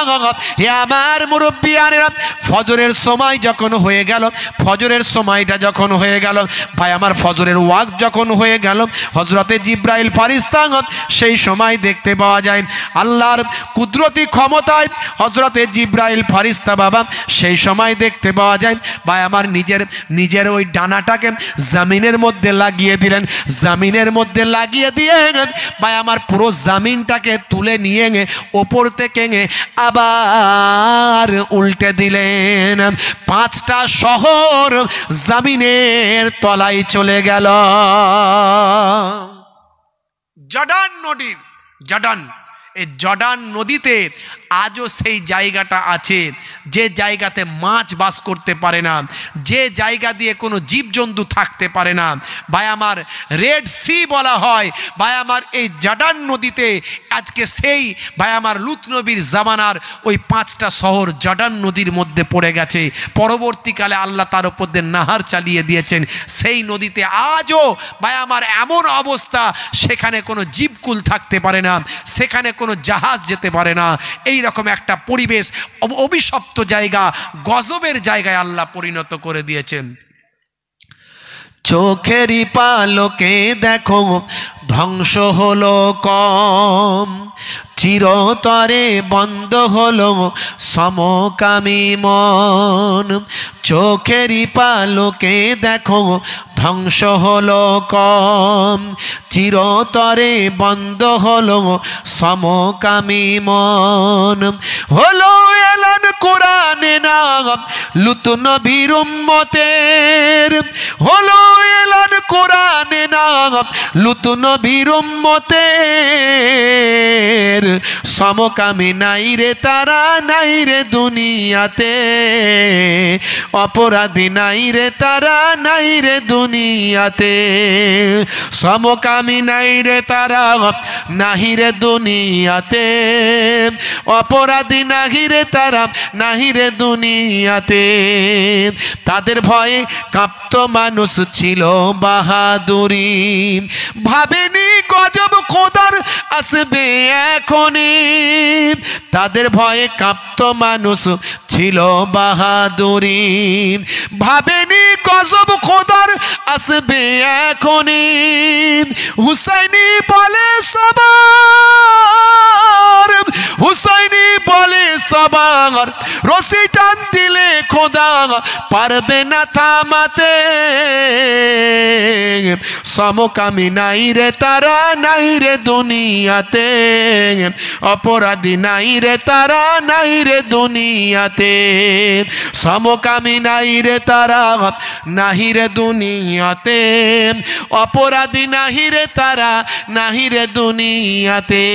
হে আমার মুরব্বিয়ানেরা, ফজরের সময় যখন হয়ে গেল, ফজরের সময়টা যখন হয়ে গেল, ভাই আমার ফজরের ওয়াক্ত যখন হয়ে গেল, হযরতে জিব্রাইল ফারিস্তা সেই সময় দেখতে পাওয়া যায় আল্লাহর কুদরতি ক্ষমতায় হযরতে জিব্রাইল ফারিস্তা বাবা সেই সময় দেখতে পাওয়া যায় ভাই আমার নিজের ওই ডানাটাকে জমিনের মধ্যে লাগিয়ে দিলেন, জমিনের মধ্যে লাগিয়ে দিয়ে ভাই আমার পুরো জমিনটাকে তুলে নিয়ে ওপর থেকে আবার উল্টে দিলেন। 5টা শহর জমিনের তলায় চলে গেল। জর্ডান নদীতে আজও সেই জায়গাটা আছে, যে জায়গাতে মাছ বাস করতে পারে না, যে জায়গা দিয়ে কোনো জীবজন্তু থাকতে পারে না। ভাই আমার রেড সি বলা হয়। ভাই আমার এই জর্ডান নদীতে আজকে সেই ভাই আমার লূত নবীর জামানার ওই 5টা শহর জর্ডান নদীর মধ্যে পড়ে গেছে। পরবর্তীকালে আল্লাহ তার উপর দিয়ে নাহার চালিয়ে দিয়েছেন। সেই নদীতে আজও ভাই আমার এমন অবস্থা, সেখানে কোনো জীবকুল থাকতে পারে না, সেখানে কোনো জাহাজ যেতে পারে না। এই রকম একটা পরিবেশ, অভিশপ্ত জায়গা, গজবের জায়গায় আল্লাহ পরিণত করে দিয়েছেন। চোখেরই পালকে দেখো ধ্বংস হলো কম, চিরতরে বন্ধ হলো সমকামী মন। চোখেরই পালকে দেখো ধ্বংস হলো কম, চিরতরে বন্ধ হলো সমকামী মন। হলো এলান কোরআনে নাম লুত নবীর উম্মতের, হলো এলান কোরআনে নাম লুত নবীর উম্মতের। সমকামী নাই রে তারা, নাই রে দুনিয়াতে, অপরাধী নাই রে তারা, নাই রে দুনিয়াতে। সমকামী নাই রে তারা, নাহি রে দুনিয়াতে, অপরাধী নাহি রে তারা, নাহি রে দুনিয়াতে। তাদের ভয়ে কাঁপত মানুষ, ছিল বাহাদুরি, ভাবেনি গজব খোদার আসবে এখনই। তাদের ভয়ে কাঁপত মানুষ, ছিল বাহাদুরি, ভাবেনি গজব খোদার আসবে এখনই। হুসাইনি বলে সবার, হুসাইনি বলে সবার, রশি টান দিলে খোদা পারবে না থামাতে। সমকামী নাই রে তারা, নাই রে দুনিয়াতে, অপরাধী নাই রে তারা, নাই রে দুনিয়াতে। সমকামী নাই রে তারা, নাহি রে দুনিয়াতে, অপরাধী নাহি রে তারা, নাহি রে দুনিয়াতে।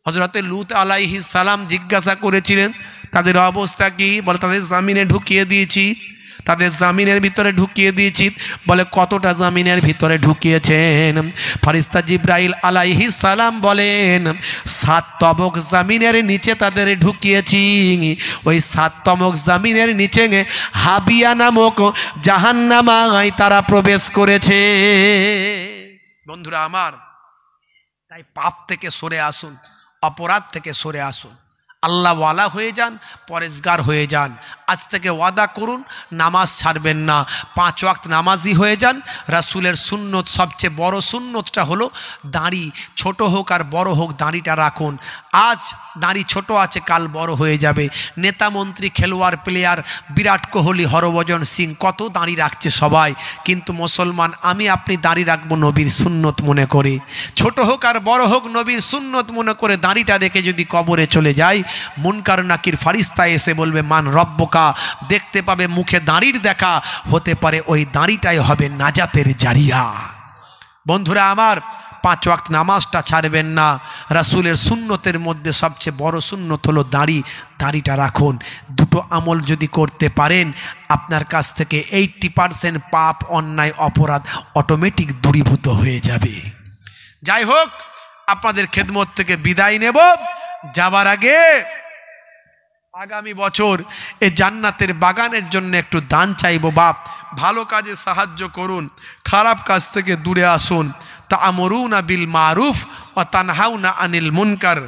হযরতে লূত আলাইহিস সালাম জিজ্ঞাসা করেছিলেন তাদের অবস্থা কি? বলে তাদের জামিনে ঢুকিয়ে দিয়েছি, তাদের জামিনের ভিতরে ঢুকিয়ে দিয়েছি। বলে কতটা জামিনের ভিতরে ঢুকিয়েছেন? ফেরেশতা জিবরাইল আলাইহিস সালাম বলেন 7 তবক জামিনের নিচে তাদের ঢুকিয়েছি। ওই 7 তবক জামিনের নিচে হাবিয়া নামক জাহান্নামায় তারা প্রবেশ করেছে। বন্ধুরা আমার, তাই পাপ থেকে সরে আসুন, অপরাধ থেকে সরে আসুন, আল্লাহ ওয়ালা হয়ে যান, পরেজগার হয়ে যান। আজ থেকে ওয়াদা করুন নামাজ ছাড়বেন না, 5 ওয়াক্ত নামাজি হয়ে যান। রাসূলের সুন্নত, সবচেয়ে বড় সুন্নতটা হলো দাড়ি, ছোট হোক আর বড় হোক দাড়িটা রাখুন। আজ দাড়ি ছোট আছে, কাল বড় হয়ে যাবে। নেতা মন্ত্রী, খেলোয়াড়, প্লেয়ার, বিরাট কোহলি, হরভজন সিং, কত দাড়ি রাখছে সবাই, কিন্তু মুসলমান আমি আপনি দাড়ি রাখবো নবীর সুন্নত মনে করে। ছোট হোক আর বড় হোক নবীর সুন্নত মনে করে দাড়িটা রেখে যদি কবরে চলে যায়, মুনকার নাকির ফারিস্তা এসে বলবে মান রব্বকা, দেখতে পাবে মুখে দাড়ির দেখা, হতে পারে ওই দাড়িটাই হবে নাজাতের জারিয়া। বন্ধুরা আমার, 5 ওয়াক্ত নামাজটা ছাড়বেন না। রাসূলের সুন্নতের মধ্যে সবচেয়ে বড় সুন্নত হলো দাড়ি, দাড়িটা রাখুন। 2টো আমল যদি করতে পারেন, আপনার কাছ থেকে 80% পাপ, অন্যায়, অপরাধ অটোমেটিক দূরীভূত হয়ে যাবে। যাই হোক, আপনাদের খেদমত থেকে বিদায় নেব। যাবার আগে আগামী বছর এই জান্নাতের বাগানের জন্য একটু দান চাইবো। বাপ, ভালো কাজে সাহায্য করুন, খারাপ কাজ থেকে দূরে আসুন। তা'মুরুনা বিল মারুফ ওয়া তানহাউনা আনিল মুনকার,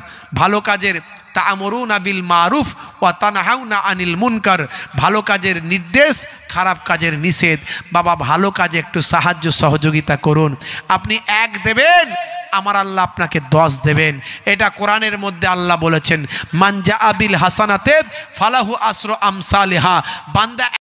ভালো কাজের তা'মুরুনা বিল মারুফ ওয়া তানহাউনা আনিল মুনকার, ভালো কাজের নির্দেশ, খারাপ কাজের নিষেধ। বাবা, ভালো কাজে একটু সাহায্য সহযোগিতা করুন। আপনি 1 দেবেন, আমার আল্লাহ আপনাকে 10 দেবেন। এটা কোরআনের মধ্যে আল্লাহ বলেছেন, মান জাআ বিল হাসানাতে ফালাহু আসরু আমসালিহা। বান্দা